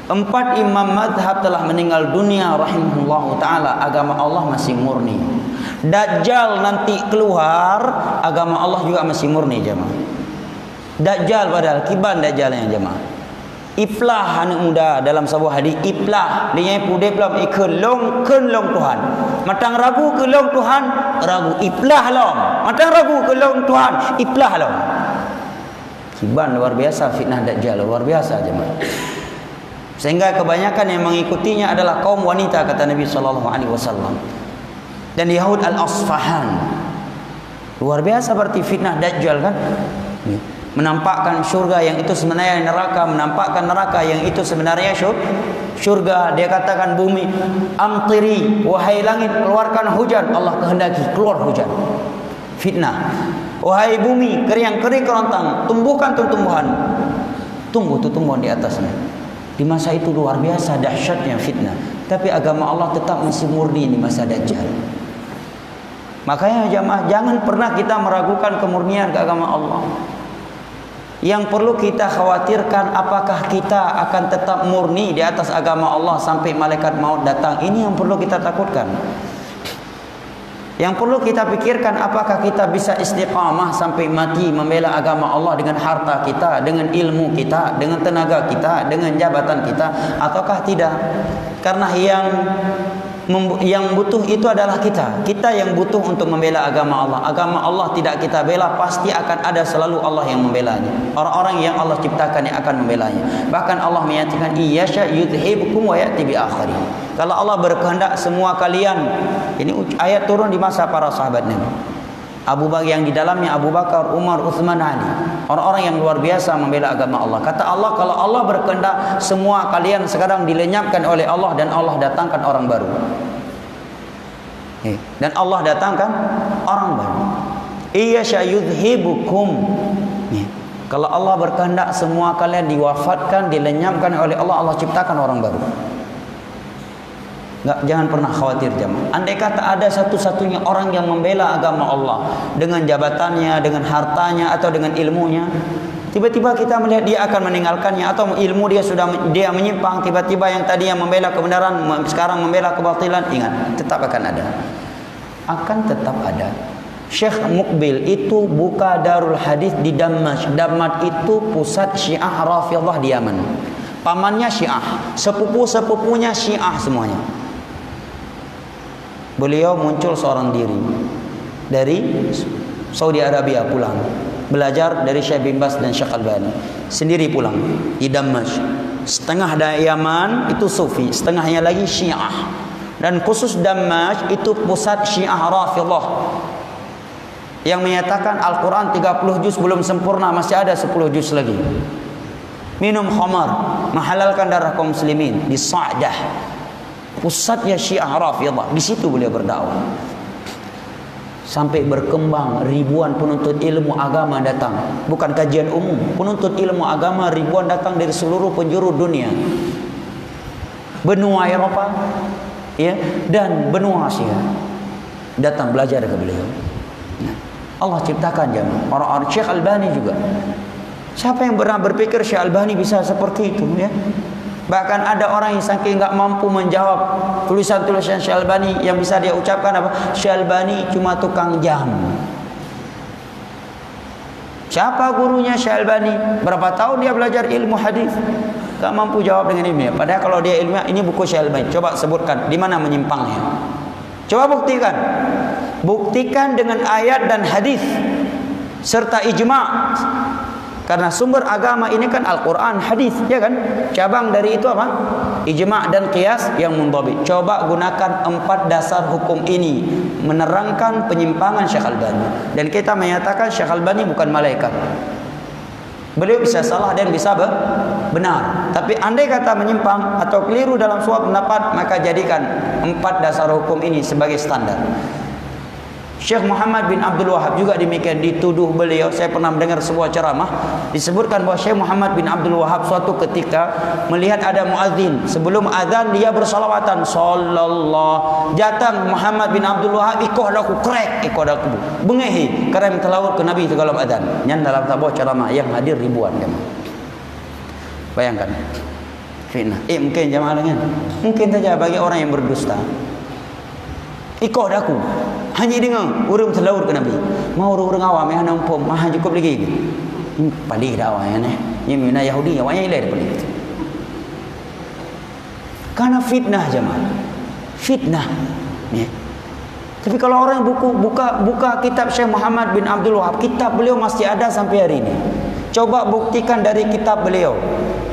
4 imam madhab telah meninggal dunia rahimahullah ta'ala, agama Allah masih murni. Dajjal nanti keluar, agama Allah juga masih murni jemaah. Dajjal padahal kiban dajjalnya jemaah. Iflah anak muda dalam sebuah hadis, iflah dia pudai pelam ikelong kelong Tuhan. Matang ragu kelong Tuhan, ragu iflah long. Matang ragu kelong Tuhan, iflah long. Kiban luar biasa fitnah dajjal, luar biasa jemaah. Sehingga kebanyakan yang mengikutinya adalah kaum wanita, kata Nabi sallallahu alaihi wasallam. Dan Yahud Al-Asfahan. Luar biasa berarti fitnah dajjal kan? Menampakkan syurga yang itu sebenarnya neraka, menampakkan neraka yang itu sebenarnya syurga. Dia katakan bumi, amtiri, wahai langit keluarkan hujan, Allah kehendaki keluar hujan. Fitnah. Wahai bumi, yang kering kerontang, tumbuhkan tumbuhan. Tumbuh tumbuhan di atasnya. Di masa itu luar biasa dahsyatnya fitnah. Tapi agama Allah tetap masih murni di masa Dajjal. Makanya jamaah, jangan pernah kita meragukan kemurnian agama Allah. Yang perlu kita khawatirkan, apakah kita akan tetap murni di atas agama Allah sampai malaikat maut datang. Ini yang perlu kita takutkan. Yang perlu kita pikirkan, apakah kita bisa istiqamah sampai mati membela agama Allah dengan harta kita, dengan ilmu kita, dengan tenaga kita, dengan jabatan kita, ataukah tidak? Karena yang butuh itu adalah kita. Kita yang butuh untuk membela agama Allah. Agama Allah tidak kita bela, pasti akan ada selalu Allah yang membelanya. Orang-orang yang Allah ciptakan yang akan membelanya. Bahkan Allah menyatakan, "Iyasha yudhibukum wa ya'ti bi akharin." Kalau Allah berkehendak semua kalian, ini ayat turun di masa para sahabat Nabi. Abu Bakar yang di dalamnya Abu Bakar, Umar, Utsman, Ali. Orang-orang yang luar biasa membela agama Allah. Kata Allah, kalau Allah berkehendak semua kalian sekarang dilenyapkan oleh Allah dan Allah datangkan orang baru. Dan Allah datangkan orang baru. Iyasha yudhibukum. Kalau Allah berkehendak semua kalian diwafatkan, dilenyapkan oleh Allah, Allah ciptakan orang baru. Jangan pernah khawatir jemaah. Andai kata ada satu-satunya orang yang membela agama Allah dengan jabatannya, dengan hartanya atau dengan ilmunya, tiba-tiba kita melihat dia akan meninggalkannya, atau ilmu dia menyimpang, tiba-tiba yang tadi yang membela kebenaran sekarang membela kebatilan, ingat tetap akan ada. akan tetap ada. Syekh Muqbil itu buka Darul Hadis di Damashq. Damashq itu pusat Syiah Rafidhah di Yaman. Pamannya Syiah, sepupu-sepupunya Syiah semuanya. Beliau muncul seorang diri dari Saudi Arabia pulang, belajar dari Syekh bin Baz dan Syekh Albani, sendiri pulang di Damashq. Setengah dari Yaman itu Sufi, setengahnya lagi Syiah. Dan khusus Damashq itu pusat Syiah Rafidhah yang menyatakan Al-Quran 30 juz belum sempurna, masih ada 10 juz lagi. Minum khamar, menghalalkan darah kaum muslimin di Sa'dah, pusatnya Syiah Rafidhah. Di situ beliau berdakwah. Sampai berkembang, ribuan penuntut ilmu agama datang. Bukan kajian umum, penuntut ilmu agama ribuan datang dari seluruh penjuru dunia, benua Eropa, ya, dan benua Asia, datang belajar ke beliau. Allah ciptakan jemaah orang-orang. Syekh Albani juga. Siapa yang pernah berpikir Syekh Albani bisa seperti itu, ya? Bahkan ada orang yang saking enggak mampu menjawab tulisan-tulisan Syekh Albani, yang bisa dia ucapkan apa? Syekh Albani cuma tukang jam. Siapa gurunya Syekh Albani? Berapa tahun dia belajar ilmu hadis? Tak mampu jawab dengan ilmiah. Padahal kalau dia ilmiah, ini buku Syekh Albani. Coba sebutkan di mana menyimpangnya. Coba buktikan. Buktikan dengan ayat dan hadis serta ijma'. Karena sumber agama ini kan Al-Quran, hadis, ya kan? Cabang dari itu apa? Ijma' dan qiyas yang mundhabit. Coba gunakan 4 dasar hukum ini menerangkan penyimpangan Syekh Albani. Dan kita menyatakan Syekh Albani bukan malaikat. Beliau bisa salah dan bisa benar. Tapi andai kata menyimpang atau keliru dalam suatu pendapat, maka jadikan 4 dasar hukum ini sebagai standar. Syekh Muhammad bin Abdul Wahab juga demikian dituduh beliau. Saya pernah mendengar sebuah ceramah, disebutkan bahawa Syekh Muhammad bin Abdul Wahab suatu ketika melihat ada muadzin, sebelum azan dia bersalawatan sallallahu. Datang Muhammad bin Abdul Wahab, ikoh daku krek, ikoh daku bengehi kerem telawut ke Nabi dalam azan. Yang dalam sebuah ceramah yang hadir ribuan jemaah. Bayangkan fitnah. Mungkin jemaah dengan mungkin saja bagi orang yang berdusta. Ikoh daku hanya dengan urung telawur ke Nabi. Mau urung awam yang nampum mah cukup lagi. Paling dakwah ya nih. Yang mina Yahudi yang wanya ilai paling. Karena fitnah jemaah. Fitnah. Ya. Tapi kalau orang buka kitab Syekh Muhammad bin Abdul Wahab, kitab beliau masih ada sampai hari ini. Coba buktikan dari kitab beliau.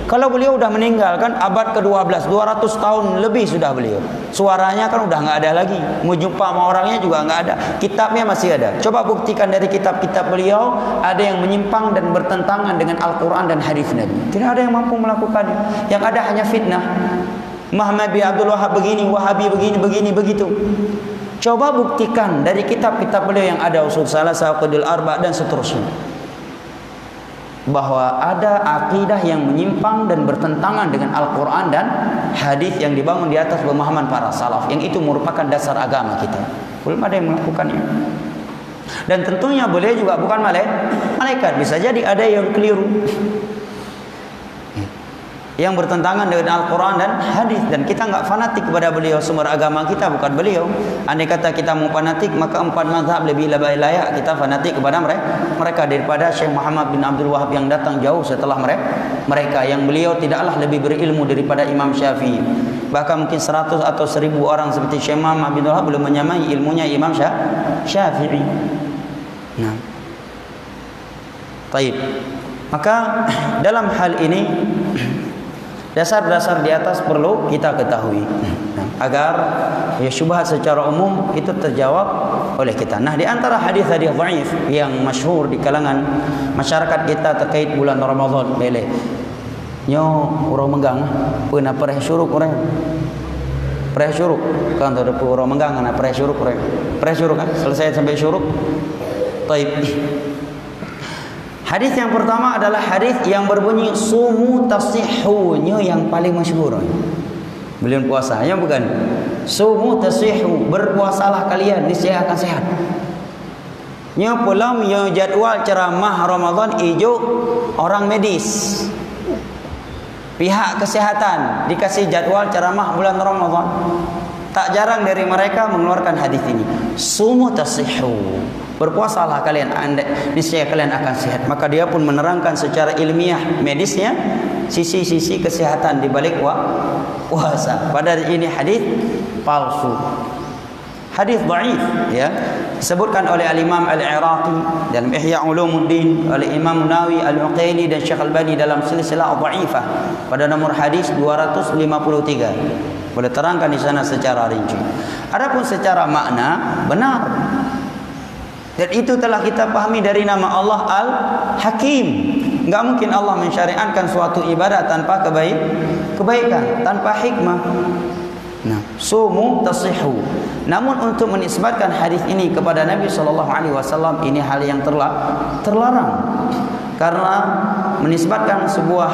Kalau beliau sudah meninggal kan abad ke-12, 200 tahun lebih sudah beliau. Suaranya kan sudah enggak ada lagi. Mau jumpa sama orangnya juga enggak ada. Kitabnya masih ada. Coba buktikan dari kitab-kitab beliau ada yang menyimpang dan bertentangan dengan Al-Quran dan hadis Nabi. Tidak ada yang mampu melakukannya. Yang ada hanya fitnah. Muhammad bin Abdul Wahab begini, Wahabi begini, begitu. Coba buktikan dari kitab-kitab beliau yang ada usul salasah, aqidul arba' dan seterusnya, bahwa ada akidah yang menyimpang dan bertentangan dengan Al-Quran dan hadis yang dibangun di atas pemahaman para salaf, yang itu merupakan dasar agama kita. Belum ada yang melakukannya. Dan tentunya beliau juga bukan malaikat. Bisa jadi ada yang keliru, yang bertentangan dengan Al-Quran dan hadis, dan kita enggak fanatik kepada beliau. Sumber agama kita bukan beliau. Andai kata kita mau fanatik, maka 4 mazhab lebih layak kita fanatik kepada mereka daripada Syekh Muhammad bin Abdul Wahab yang datang jauh setelah mereka, yang beliau tidaklah lebih berilmu daripada Imam Syafi'i. Bahkan mungkin 100 atau 1000 orang seperti Syekh Muhammad bin Abdul Wahab belum menyamai ilmunya Imam Syafi'i. Nah, baik. Maka dalam hal ini dasar-dasar di atas perlu kita ketahui agar ya syubhat secara umum itu terjawab oleh kita. Nah, di antara hadis-hadis dhaif yang masyhur di kalangan masyarakat kita terkait bulan Ramadan, boleh nyo urang menggang puna pereh syuruk urang. Pereh syuruk kan ada urang menggang ana pereh syuruk urang. Pereh syuruk kan selesai sampai syuruk. Baik. Hadis yang pertama adalah hadis yang berbunyi sumu tasihhu, yang paling masyhur. Belum puasanya bukan. Sumu tasihhu, berpuasalah kalian niscaya akan sehat. Nya pulang yang jadwal ceramah Ramadan ijo orang medis. Pihak kesehatan dikasih jadwal ceramah bulan Ramadan. Tak jarang dari mereka mengeluarkan hadis ini. Sumu tasihhu. Berpuasalah kalian, niscaya kalian akan sehat. Maka dia pun menerangkan secara ilmiah medisnya sisi-sisi kesehatan di balik puasa. Padahal ini hadis palsu. Hadis dhaif, ya. Disebutkan oleh Al-Imam Al-Iraqi dalam Ihya Ulumuddin, oleh Imam Nawawi, Al-Uqaili dan Syekh Albani dalam silsilah dhaifah pada nomor hadis 253. Boleh terangkan di sana secara rinci. Adapun secara makna benar. Dan itu telah kita pahami dari nama Allah Al-Hakim. Enggak mungkin Allah mensyariatkan suatu ibadah tanpa kebaikan, tanpa hikmah. Nah, sumu tasihhu. Namun untuk menisbatkan hadis ini kepada Nabi SAW, ini hal yang terlarang. Karena menisbatkan sebuah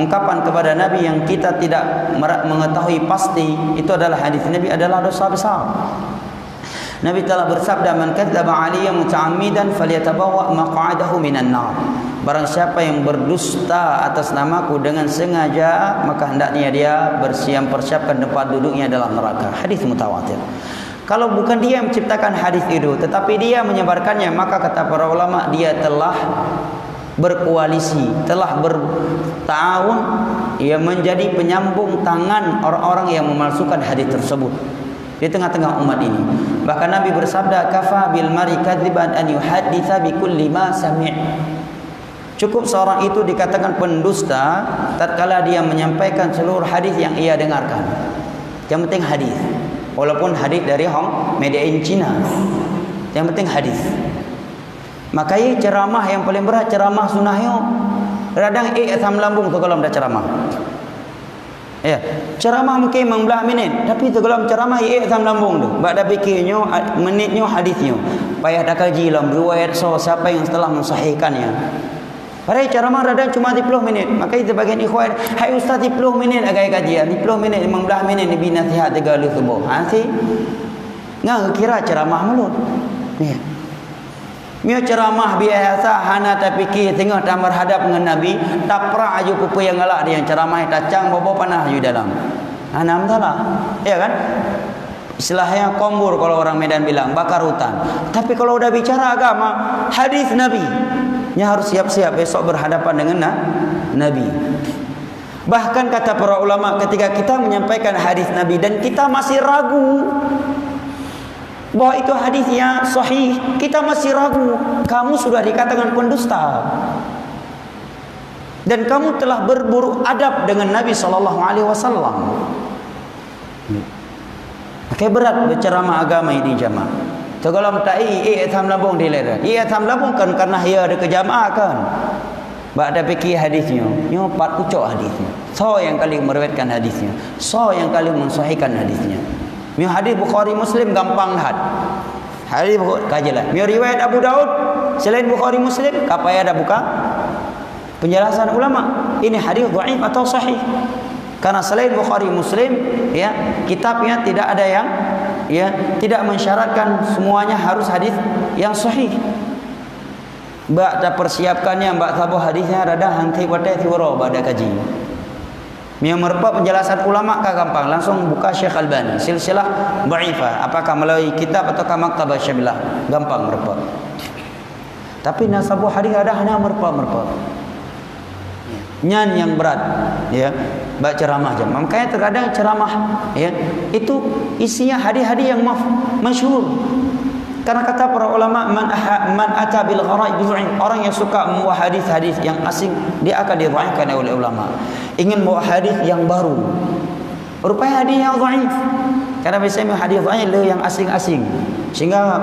ungkapan kepada Nabi yang kita tidak mengetahui pasti, itu adalah hadis Nabi, adalah dosa besar. Nabi telah bersabda, "Man kadzdzaba 'alayya muta'ammidan falyatabawwa maq'adahu minan nar." Barang siapa yang berdusta atas namaku dengan sengaja, maka hendaknya dia persiapkan tempat duduknya dalam neraka. Hadis mutawatir. Kalau bukan dia yang menciptakan hadis itu, tetapi dia menyebarkannya, maka kata para ulama, dia telah berkoalisi, telah bertahun, ia menjadi penyambung tangan orang-orang yang memalsukan hadis tersebut di tengah-tengah umat ini. Bahkan Nabi bersabda, "Kafa bil mari kadziban an yuhadditsa bi kulli ma sami'." Cukup seorang itu dikatakan pendusta tatkala dia menyampaikan seluruh hadis yang ia dengarkan. Yang penting hadis. Walaupun hadis dari made in China. Yang penting hadis. Makanya ceramah yang paling berat ceramah sunnah yo. Radang asam lambung tu kalau dah ceramah. Ya, ceramah mungkin 15 minit, tapi tu kalau ceramah asam lambung tu. Bak dah fikirnya menitnya hadisnya. Payah dah kaji dalam riwayat siapa yang telah mensahihkannya. Padahal ceramah radang cuma 10 minit. Maka itu bagian ikhwan, hai ustaz 10 minit agak kajian, 10 minit 15 minit nabi nasihat 3 subuh. Ha si. Ngah kira ceramah mulut. Ni. Mio ceramah biasa hana tak fikir tengah tak berhadap dengan Nabi, tak pernah aju pupu yang galak dia ceramah tacang bobo panah aju dalam. Hana salah. Ya kan? Istilahnya kombur kalau orang Medan bilang, bakar hutan. Tapi kalau udah bicara agama, hadis Nabi, nya harus siap-siap besok berhadapan dengan Nabi. Bahkan kata para ulama, ketika kita menyampaikan hadis Nabi dan kita masih ragu bahwa itu hadisnya sahih, kita masih ragu, kamu sudah dikatakan pendusta. Dan kamu telah berburuk adab dengan Nabi SAW. Pakai berat berceramah agama ini jamaah. Kalau mentai asam lambung dia lera. Asam lambung kan karena dia ada kejamaah kan. Bak ada fikir hadisnya. Nyo 4 pucuk hadisnya. So yang kali meriwayatkan hadisnya. So yang kali mensahihkan hadisnya. Mio hadis Bukhari Muslim gampang had. Hadis kajilah. Mio riwayat Abu Daud selain Bukhari Muslim, kapaya ada buka penjelasan ulama. Ini hadis dhaif atau sahih. Karena selain Bukhari Muslim, ya, kitabnya tidak ada yang tidak mensyaratkan semuanya harus hadis yang sahih. Mbak dah persiapkannya, mbak tahu hadisnya rada hanti pada tiwaro pada kaji. Yang merupakan penjelasan ulama kah gampang, langsung buka Syekh Albani, silsilah dhaifah, apakah melalui kitab atau maktabah Syabilah, gampang merupakan. Tapi nasabu hadis ada hanya merupakan. Nyan yang berat, ya, baca ceramah jam. Makanya terkadang ceramah, ya, itu isinya hadis-hadis yang masyhur. Karena kata para ulama, man ata bil gharaib, orang yang suka membawa hadis-hadis yang asing, dia akan didhaifkan oleh ulama. Ingin bawa hadis yang baru, rupanya hadis yang dhaif. Karena biasanya hadis dhaif yang asing-asing, sehingga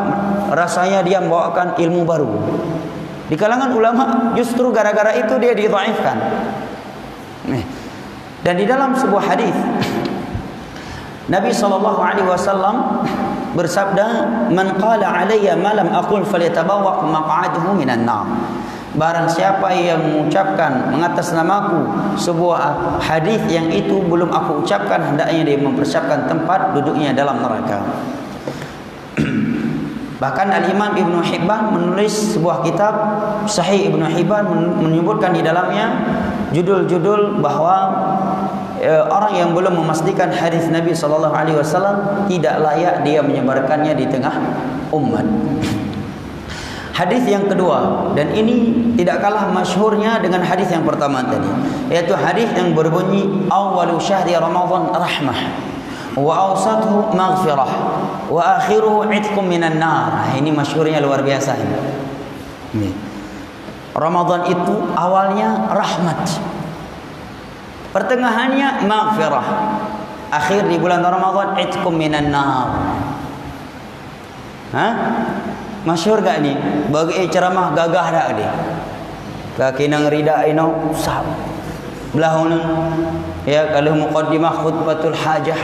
rasanya dia membawakan ilmu baru. Di kalangan ulama justru gara-gara itu dia didhaifkan. Dan di dalam sebuah hadis Nabi SAW bersabda, "Man qala alayya ma lam aqul falyatabawwa maq'adahu minan nar." Barang siapa yang mengucapkan mengatasnamaku sebuah hadis yang itu belum aku ucapkan, hendaknya dia mempersiapkan tempat duduknya dalam neraka. Bahkan Al-Imam Ibn Hibban menulis sebuah kitab Sahih Ibn Hibban, menyebutkan di dalamnya judul-judul bahwa orang yang belum memastikan hadis Nabi SAW, tidak layak dia menyebarkannya di tengah umat. Hadis yang kedua, dan ini tidak kalah masyhurnya dengan hadis yang pertama tadi, yaitu hadis yang berbunyi awwalu syahri Ramadan rahmah wa awsatuhu maghfirah wa akhiruhu itqum minan nar. Ini masyhurnya luar biasa ini. Ramadan itu awalnya rahmat, pertengahannya maghfirah, akhir di bulan Ramadan itqum minan nar. Masyhur gak ni? Bagi ceramah gagah dak dia. Kaki nang rida ino sab. Belahun ya kalau muqaddimah khutbatul hajah.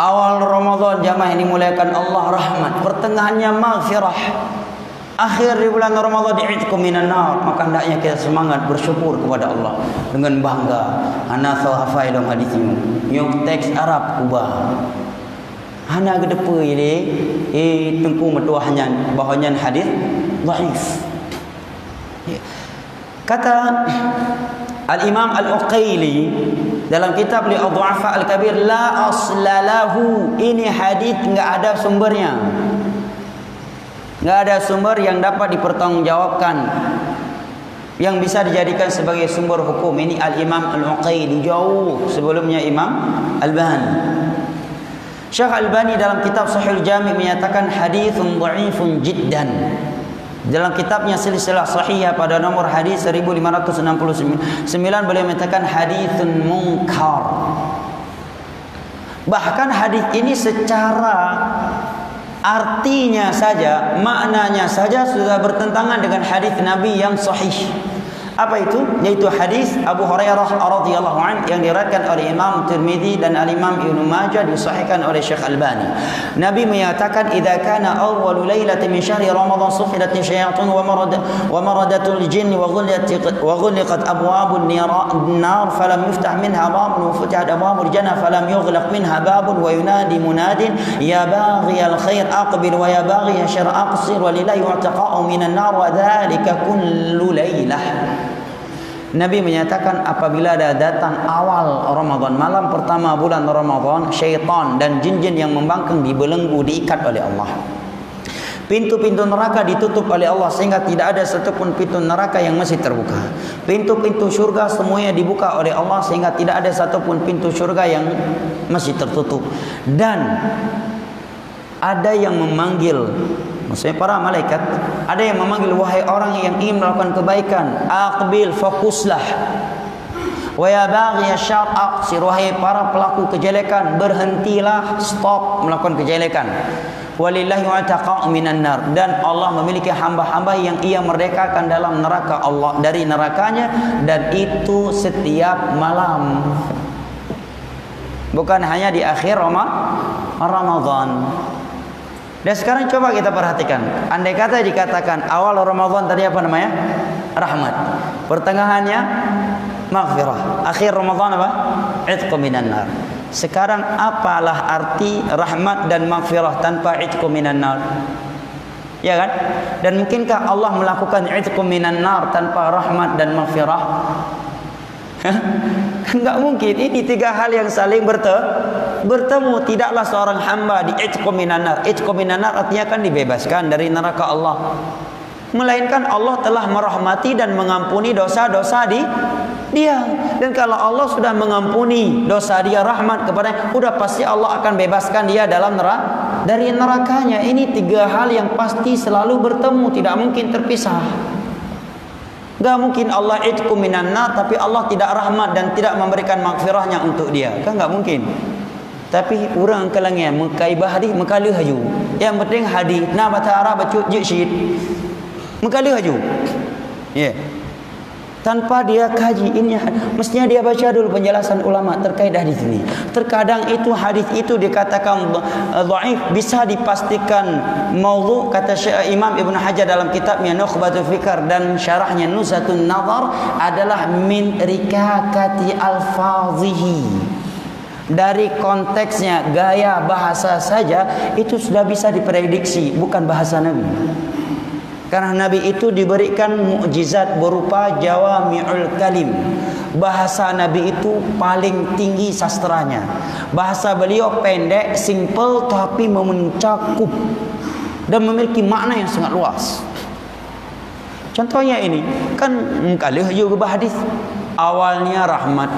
Awal Ramadan jamaah ini dimulakan Allah rahmat, pertengahannya maghfirah. Akhir di bulan Ramadan di'itkum minan nar. Maka hendaknya kita semangat bersyukur kepada Allah dengan bangga. Ana hafal dalam hadis ini. Yung teks Arab ubah. Hana gedepe ini tengku metuahnya bahawanya hadis dhaif. Kata Al-Imam Al-Uqaili dalam kitab Al-Du'afa Al-Kabir, la aslalahu, ini hadis enggak ada sumbernya. Enggak ada sumber yang dapat dipertanggungjawabkan yang bisa dijadikan sebagai sumber hukum. Ini Al-Imam Al-Uqaili, jauh sebelumnya Imam Al-Albani. Syekh Al-Albani dalam kitab Sahih Jami' menyatakan haditsun dha'ifun jiddan. Dalam kitabnya Silsilah Sahihah pada nomor hadis 1569 beliau menyatakan haditsun munkar. Bahkan hadis ini secara artinya saja, maknanya saja sudah bertentangan dengan hadis Nabi yang sahih. Apa itu? Yaitu hadis Abu Hurairah radhiyallahu anhu yang diriwayatkan oleh Imam Tirmizi dan Al-Imam Ibnu Majah, disahihkan oleh Syekh Albani. Nabi menyatakan, "Idza kana awwalu lailatin min syahri Ramadan sufidat syayatin wa maradatul jinni wa ghuliqat abwabun nar falam yuftah minha babun wa futihat abwabul jannah falam yughlaq minha babun wa yunadi munadin ya baghiyal khair aqbil wa ya baghiyal syarr aqsir wa lillahi wa'taqa'u minan nar wa dzalika kullu lailah." Nabi menyatakan apabila ada datang awal Ramadan, malam pertama bulan Ramadan, syaitan dan jin-jin yang membangkang dibelenggu, diikat oleh Allah. Pintu-pintu neraka ditutup oleh Allah sehingga tidak ada satupun pintu neraka yang masih terbuka. Pintu-pintu syurga semuanya dibuka oleh Allah sehingga tidak ada satupun pintu syurga yang masih tertutup. Dan ada yang memanggil, maksudnya para malaikat, ada yang memanggil, wahai orang yang ingin melakukan kebaikan, aqbil, fokuslah. Wa ya baghi asyar aqsir, wahai para pelaku kejelekan, berhentilah, stop melakukan kejelekan. Walillahi wa'taqa'u minan nar, dan Allah memiliki hamba-hamba yang ia merdekakan dalam neraka Allah, dari nerakanya, dan itu setiap malam. Bukan hanya di akhir Ramadan. Dan sekarang coba kita perhatikan, andai kata dikatakan awal Ramadan tadi apa namanya? Rahmat. Pertengahannya maghfirah. Akhir Ramadan apa? Itqu minan nar. Sekarang apalah arti rahmat dan maghfirah tanpa itqu minan nar? Ya kan? Dan mungkinkah Allah melakukan itqu minan nar tanpa rahmat dan maghfirah? Enggak mungkin. Ini tiga hal yang saling bertemu. Tidaklah seorang hamba di itqu minan nar. Itqu minan nar artinya kan dibebaskan dari neraka Allah. Melainkan Allah telah merahmati dan mengampuni dosa-dosa dia. Dan kalau Allah sudah mengampuni dosa dia, rahmat kepadanya, sudah pasti Allah akan bebaskan dia dari nerakanya. Ini tiga hal yang pasti selalu bertemu, tidak mungkin terpisah. Gak mungkin Allah itqu minan nar tapi Allah tidak rahmat dan tidak memberikan maghfirahnya untuk dia. Kan gak mungkin. Tapi orang kalangnya mengkaibah hadis mengkalah haju. Yang penting hadis na baca Arab baca jid. Mengkalah haju. Ya. Yeah. Tanpa dia kaji ini, mestinya dia baca dulu penjelasan ulama terkait hadis ini. Terkadang itu hadis itu dikatakan dhaif, bisa dipastikan maudhu, kata Syekh Imam Ibn Hajar dalam kitabnya Nukhbatul Fikr dan syarahnya Nuzhatun Nazar, adalah min rikakati alfazihi. Dari konteksnya, gaya bahasa saja itu sudah bisa diprediksi, bukan bahasa Nabi. Karena Nabi itu diberikan mukjizat berupa jawami'ul kalim, bahasa Nabi itu paling tinggi sastranya. Bahasa beliau pendek, simple, tapi mencakup dan memiliki makna yang sangat luas. Contohnya ini, kan kalih juga hadis. Awalnya rahmat,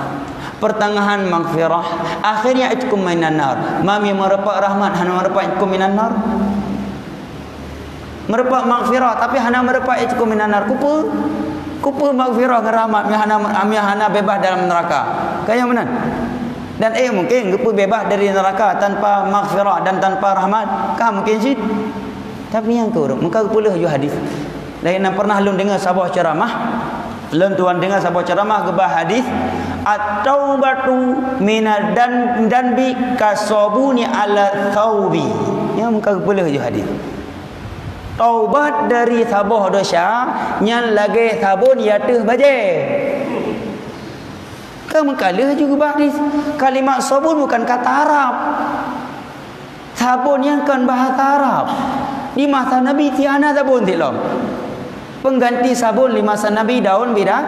pertengahan maghfirah, akhirnya itkum minan nar. Mami merepak rahmat, hana merepak itkum minan nar. Merepak maghfirah tapi hana merepak itkum minan nar. Kupu maghfirah dengan rahmat hana bebas dalam neraka. Kayak mana? Dan mungkin kupu bebas dari neraka tanpa maghfirah dan tanpa rahmat. Kah mungkin sih? Tapi yang kurang, maka puluh ju hadis. Dan pernah lun dengar sebuah ceramah, lun tuan dengar sebuah ceramah gebah hadis, at-taubatu minad danbi kasabuni ala thawbi. Ya maka puluh ju hadis. Taubat dari sabuh dosa yang lagi sabun yatuh baje. Kamu kalah juga hadis. Kalimat sabun bukan kata Arab. Sabun yang kan bahasa Arab. Di masa Nabi tiada sabun tilom. Pengganti sabun di masa Nabi daun bidar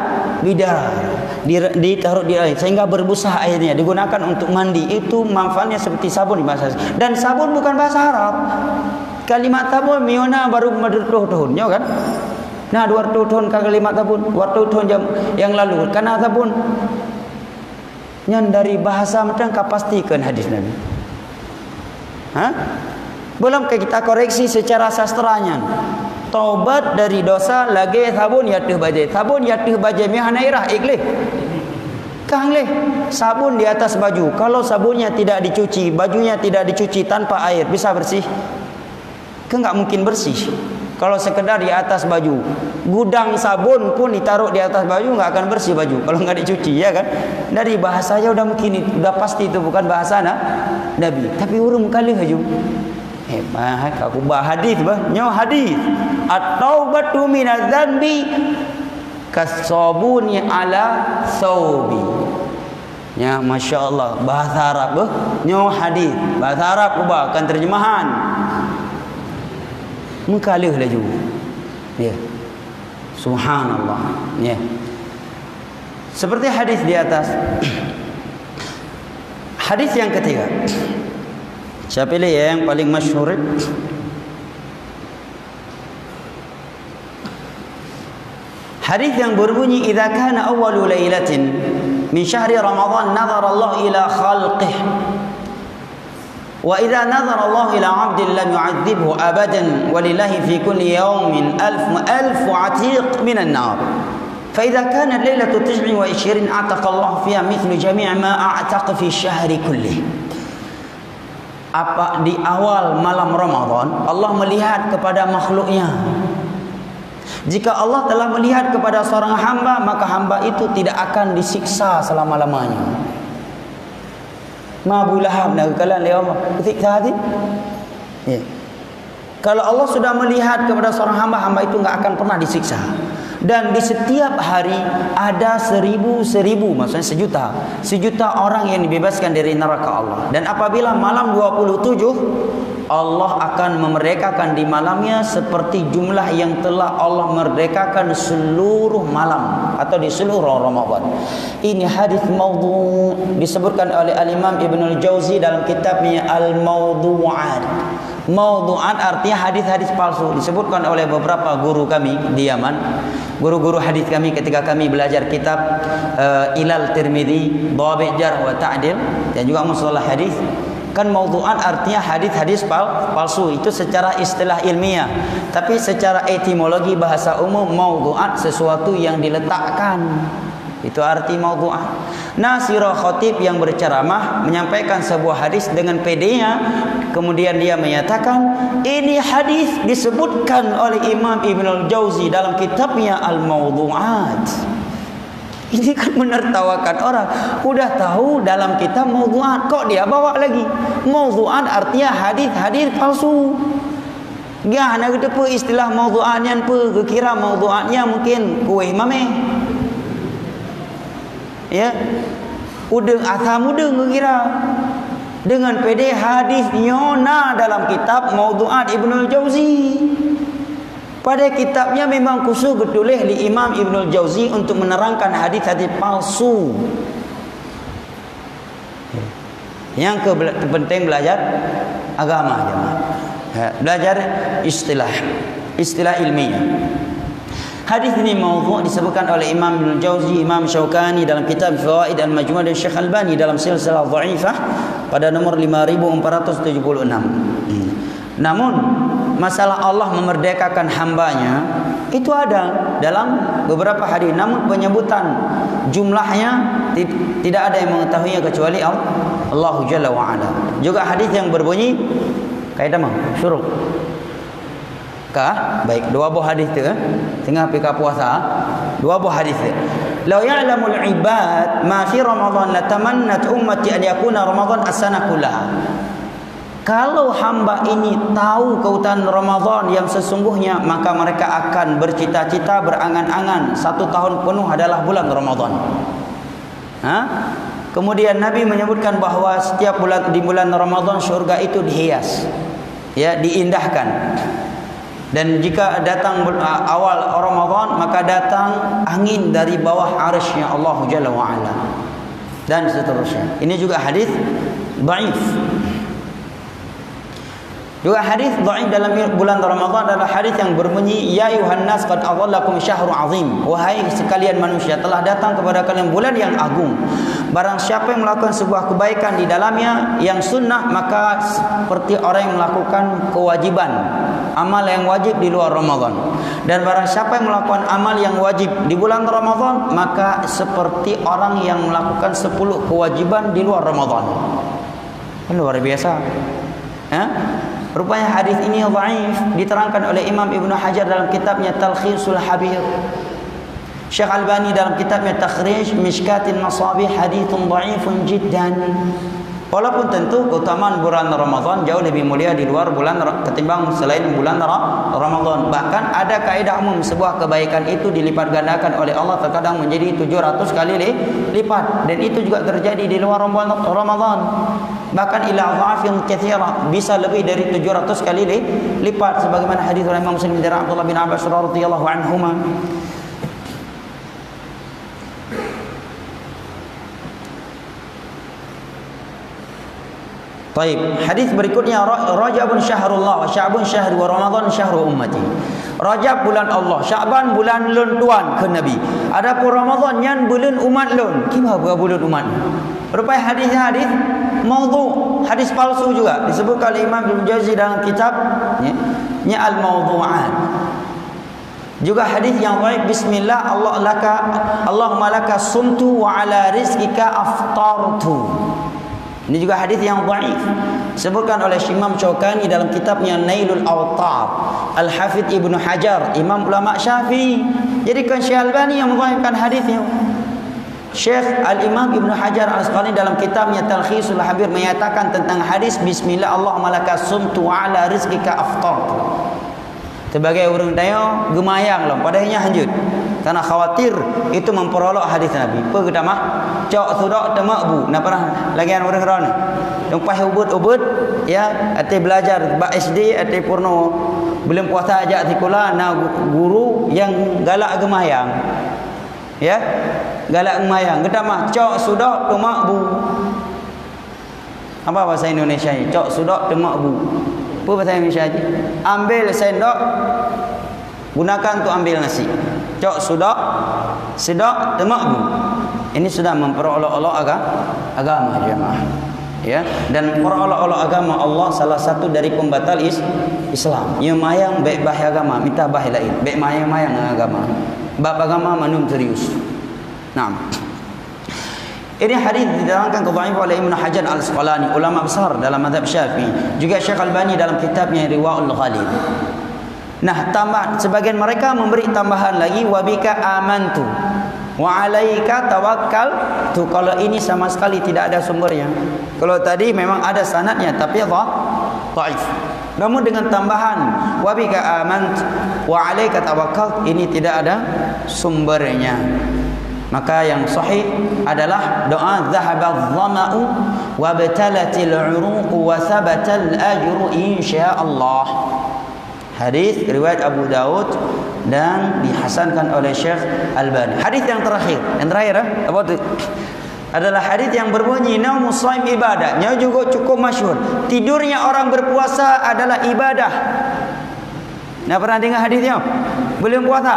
ditaruh di air sehingga berbusah airnya, digunakan untuk mandi. Itu manfaatnya seperti sabun di masa. Dan sabun bukan bahasa Arab. Kalimat sabun miona baru 200 tahunnya kan. Nah 200 tahun kalimat sabun, 200 tahun yang lalu karena sabun yang dari bahasa macam pastikan hadis Nabi. Belum kita koreksi secara sastranya. Taubat dari dosa lagi sabun yatuh baje. Sabun yatuh baje mi hanairah iklih. Kang leh sabun di atas baju. Kalau sabunnya tidak dicuci, bajunya tidak dicuci tanpa air, bisa bersih? Kan enggak mungkin bersih. Kalau sekedar di atas baju, gudang sabun pun ditaruh di atas baju enggak akan bersih baju kalau enggak dicuci, ya kan? Dari bahasanya udah mungkin, udah pasti itu bukan bahasa Nabi. Tapi urung kali haju. Hebat aku bah hadis bah, nyo hadis. At-taubatu minadz-dzanbi kasabuni ala thawbi. Ya masya-Allah bahasa Arab bah, nyo hadis. Bahasa Arab ubah kan terjemahan. Mengkalih laju. Ya. Subhanallah. Ya. Seperti hadis di atas. Hadis yang ketiga. Saya pilih yang paling masyhur. Hadis yang berbunyi idza kana awwalu lailatin min syahri Ramadan nadhara Allah ila khalqihi wa idza nadhara Allah ila 'abdin lam yu'adzibhu abadan walillahi fi kulli yawmin alf 'atiq minan nar. فإذا كانت ليلة 29 أعتق الله فيها مثل جميع ما أعتق في الشهر كله. Apa di awal malam Ramadan Allah melihat kepada makhluknya. Jika Allah telah melihat kepada seorang hamba, maka hamba itu tidak akan disiksa selama-lamanya. Ma Abu Lahab nagkalan li Allah ketika hati. Ya. Kalau Allah sudah melihat kepada seorang hamba, hamba itu enggak akan pernah disiksa. Dan di setiap hari ada 1000, maksudnya sejuta orang yang dibebaskan dari neraka Allah. Dan apabila malam 27, Allah akan memerdekakan di malamnya seperti jumlah yang telah Allah merdekakan seluruh malam atau di seluruh Ramadan. Ini hadis maudhu, disebutkan oleh Al-Imam Ibnul Jauzi dalam kitabnya Al-Mawdu'at. Maudhu'at artinya hadis-hadis palsu. Disebutkan oleh beberapa guru kami di Yaman, guru-guru hadis kami ketika kami belajar kitab Ilal Tirmidzi, Dhabit Jarh wa Ta'dil dan juga Mustalah Hadis. Kan maudhu'at artinya hadis-hadis palsu, itu secara istilah ilmiah. Tapi secara etimologi bahasa umum, maudhu'at sesuatu yang diletakkan. Itu arti maudhu'at. Nasirah Khatib yang berceramah menyampaikan sebuah hadis dengan pedenya, kemudian dia menyatakan ini hadis disebutkan oleh Imam Ibnul Jauzi dalam kitabnya Al-Mawdu'at. Ini kan menertawakan orang. Udah tahu dalam kitab Mawdu'at, kok dia bawa lagi? Mawdu'at artinya hadis-hadis palsu. Dia nak kata apa istilah mawdu'atnya apa? Kira mawdu'atnya mungkin kuih mameh. Ya, udah asam udah kira dengan PD hadis nyona dalam kitab Mawdu'at Ibnul Jauzi. Pada kitabnya memang khusus ditulis di Imam Ibnul Jauzi untuk menerangkan hadis-hadis palsu. Yang penting belajar agama jemaah. Belajar istilah ilmiah. Hadis ini maudhu' disebutkan oleh Imam Ibnul Jauzi, Imam Syaukani dalam kitab Fawaid Al-Majmu' dan Syekh Albani dalam silsilah dhaifah pada nomor 5476. Namun masalah Allah memerdekakan hambanya itu ada dalam beberapa hadis, namun penyebutan jumlahnya tidak ada yang mengetahuinya kecuali Allah Jalla wa Ala. Juga hadis yang berbunyi kaidah mah syuruk kah? Baik, dua buah hadis tu tengah pika puasa, dua buah hadis. Law ya'lamul ibad ma fi Ramadan latamannat ummati an yakuna Ramadan as-sana kullaha. Kalau hamba ini tahu keutamaan Ramadan yang sesungguhnya, maka mereka akan bercita-cita, berangan-angan 1 tahun penuh adalah bulan Ramadan. Kemudian Nabi menyebutkan bahawa setiap di bulan Ramadan syurga itu dihias, ya, diindahkan. Dan jika datang awal Ramadan, maka datang angin dari bawah arsy-Nya Allah Jalla wa Ala, dan seterusnya. Ini juga hadis dhaif. Juga hadis dhaif dalam bulan Ramadan adalah hadis yang berbunyi, ya ayuhan nas qad adhallakum syahrun azim. Wahai sekalian manusia, telah datang kepada kalian bulan yang agung. Barang siapa yang melakukan sebuah kebaikan di dalamnya yang sunnah, maka seperti orang yang melakukan kewajiban, amal yang wajib di luar Ramadan. Dan barang siapa yang melakukan amal yang wajib di bulan Ramadan, maka seperti orang yang melakukan 10 kewajiban di luar Ramadan. Luar biasa. Rupanya hadis ini dhaif, diterangkan oleh Imam Ibnu Hajar dalam kitabnya Talkhisul Habir. Syekh Albani dalam kitabnya Takhrij Mishkatin Masabih, hadithun dhaifun jiddan. Walaupun tentu keutamaan bulan Ramadan jauh lebih mulia di luar bulan ketimbang selain bulan Ramadan. Bahkan ada kaidah umum, sebuah kebaikan itu dilipat gandakan oleh Allah terkadang menjadi 700 kali lipat, dan itu juga terjadi di luar Ramadan. Bahkan ila dhafin katsira, bisa lebih dari 700 kali lipat, sebagaimana hadis riwayat Imam Muslim dari Abdullah bin Abbas radhiyallahu anhuma. Baik, hadis berikutnya, Rajabun syahrullah wa Sya'bun syahri wa Ramadan syahru ummati. Rajab bulan Allah, Sya'ban bulan lun tuan ke Nabi. Adapun Ramadan yang bulan umat lun. Gimana bulan umat? Rupanya hadis maudhu', hadis palsu juga disebutkan oleh Imam Ibnu Jauzi dalam kitabnya Al-Mawdhu'at. Juga hadis yang dhaif, bismillah Allahumma laka sumtu wa ala rizqika aftartu. Ini juga hadis yang dhaif, disebutkan oleh Imam Syaukani dalam kitabnya Nailul Awtar, Al-Hafidh Ibnu Hajar, imam ulama Syafi'i. Jadi kan Syekh Albani yang mendhaifkan hadisnya. Syekh Al-Imam Ibnu Hajar Al-Asqalani dalam kitabnya Talkhisul Habir menyatakan tentang hadis bismillah Allahumma laka sumtu wa ala rizqika aftartu. Sebagai orang tanya gemayang lah, padahnya hanjut karena khawatir itu memperolok hadis Nabi. Apa kita mah cok sudak temak bu, nak pernah lagian orang ron tumpah ubud ya, ati belajar ba SD ati purno belum puasa aja tikula na guru yang galak gemayang, ya, galak gemayang. Kita mah cok sudak temak bu. Apa bahasa Indonesia ni? Cok sudak temak bu. Apa bahasa Indonesia aja? Ambil sendok, gunakan untuk ambil nasi. Cok sudak, sedok temak bu. Ini sudah memperolok-olok agama jemaah, ya. Dan perolok-olok agama Allah salah satu dari pembatal Islam. Ia mayang baik bahaya agama, minta bahaya lain. Baik mayang agama. Bab agama manum serius. Naam. Ini hadis diterangkan kedhaif oleh Ibnu Hajar Al-Asqalani, ulama besar dalam mazhab Syafi'i. Juga Syekh Albani dalam kitabnya Riwaul Ghalib. Nah, tambah sebagian mereka memberi tambahan lagi, wabika amantu wa alaika tawakkaltu. Kalau ini sama sekali tidak ada sumbernya. Kalau tadi memang ada sanadnya tapi dhaif. Namun dengan tambahan wabika amantu wa alaika tawakkaltu, ini tidak ada sumbernya. Maka yang sahih adalah doa zahabadh dhama'u wa batalatil 'uruq wa thabatal ajru insyaallah. Hadis riwayat Abu Daud dan dihasankan oleh Syekh Albani. Hadis yang terakhir apa tu? Adalah hadis yang berbunyi naumus shaim ibadah. Nya juga cukup masyhur. Tidurnya orang berpuasa adalah ibadah. Nak pernah dengar hadisnya? Belum puasa?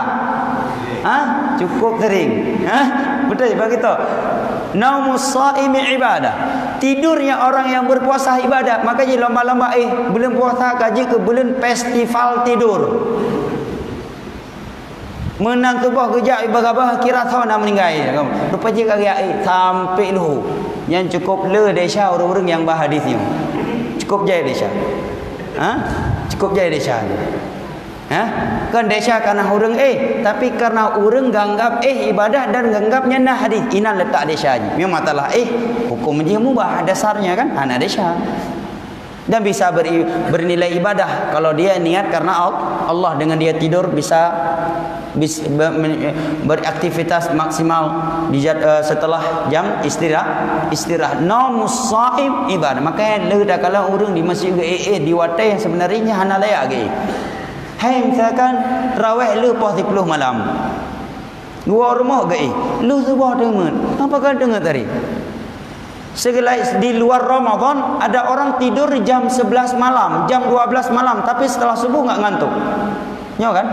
Cukup sering. Betul bagi tu. Naumus shaim ibadah. Tidurnya orang yang berpuasa ibadah. Makanya lomba-lomba belum puasa kaji ke belum festival tidur. Menang tubuh kejap ibadah kira tahu nak meninggal. Rupanya kagak sampai lu. Yang cukup le desa orang-orang yang bahadisnya. Cukup jaya desa. Cukup jaya desa. Kan desa karena orang tapi karena orang ganggap ibadah dan ganggapnya nah hadis ina letak desa je. Memang masalah hukum dia mubah dasarnya kan anak desa. Dan bisa bernilai ibadah kalau dia niat karena Allah, dengan dia tidur bisa beraktivitas maksimal setelah jam istirahat. Naumus shaim ibadah. Makanya dah kalau orang di masjid di watai yang sebenarnya hana layak ge. Hai misalkan raweh lu pos 10 malam. Dua rumah ge lu subuh dengar. Apa kau dengar tadi? Segelai di luar Ramadan ada orang tidur jam 11 malam, jam 12 malam tapi setelah subuh enggak ngantuk. Nyo kan?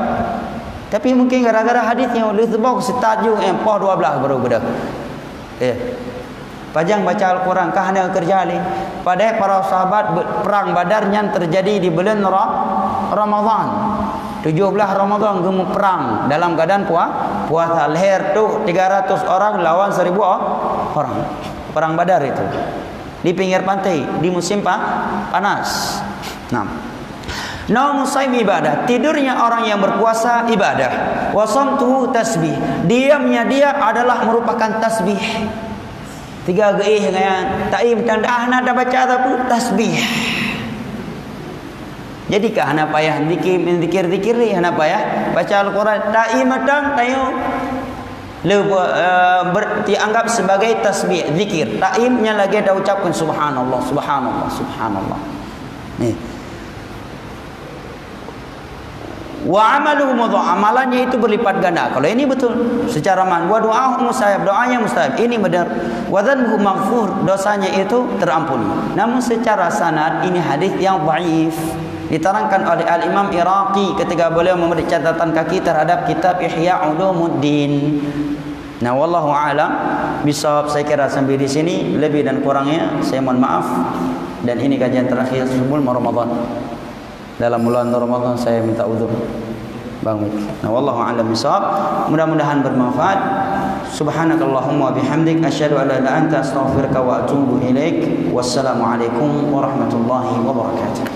Tapi mungkin gara-gara hadisnya lu subuh setajuk pos 12 baru bedak. Pajang baca Al-Quran kah hanya kerja ni. Padahal para sahabat perang Badar yang terjadi di bulan Ramadan. 17 Ramadan gemu perang dalam keadaan puasa. Leher tu 300 orang lawan 1000 orang. Perang Badar itu di pinggir pantai di musim panas. Naumus shaim ibadah. Tidurnya orang yang berpuasa ibadah. Wa shamtuhu tasbih. Diamnya dia adalah merupakan tasbih. 3 geih dengan taim tanda nak dah baca apa tasbih. Jadi kah hana payah zikir ni hana payah baca Al-Quran taim matang tayo dianggap sebagai tasbih zikir. Taimnya lagi dah ucapkan subhanallah subhanallah subhanallah. Ni wa amaluhu mudha'af, amalannya itu berlipat ganda. Kalau ini betul secara man wa du'ahu mustajab, doanya mustajab, ini benar. Wa dhanbuhu maghfur, dosanya itu terampuni. Namun secara sanad ini hadis yang dhaif. Diterangkan oleh Al-Imam Iraqi ketika beliau memberi catatan kaki terhadap kitab Ihya Ulumuddin. Nah, wallahu a'lam bisawab. Saya kira sampai di sini, lebih dan kurangnya saya mohon maaf. Dan ini kajian terakhir sebelum Ramadan. Dalam bulan Ramadan saya minta uzur Bang Mik. Nah, wallahu a'lam bisawab. Mudah-mudahan bermanfaat. Subhanakallahumma bihamdik asyhadu an la ilaha illa anta astaghfiruka wa atubu ilaik. Wassalamualaikum warahmatullahi wabarakatuh.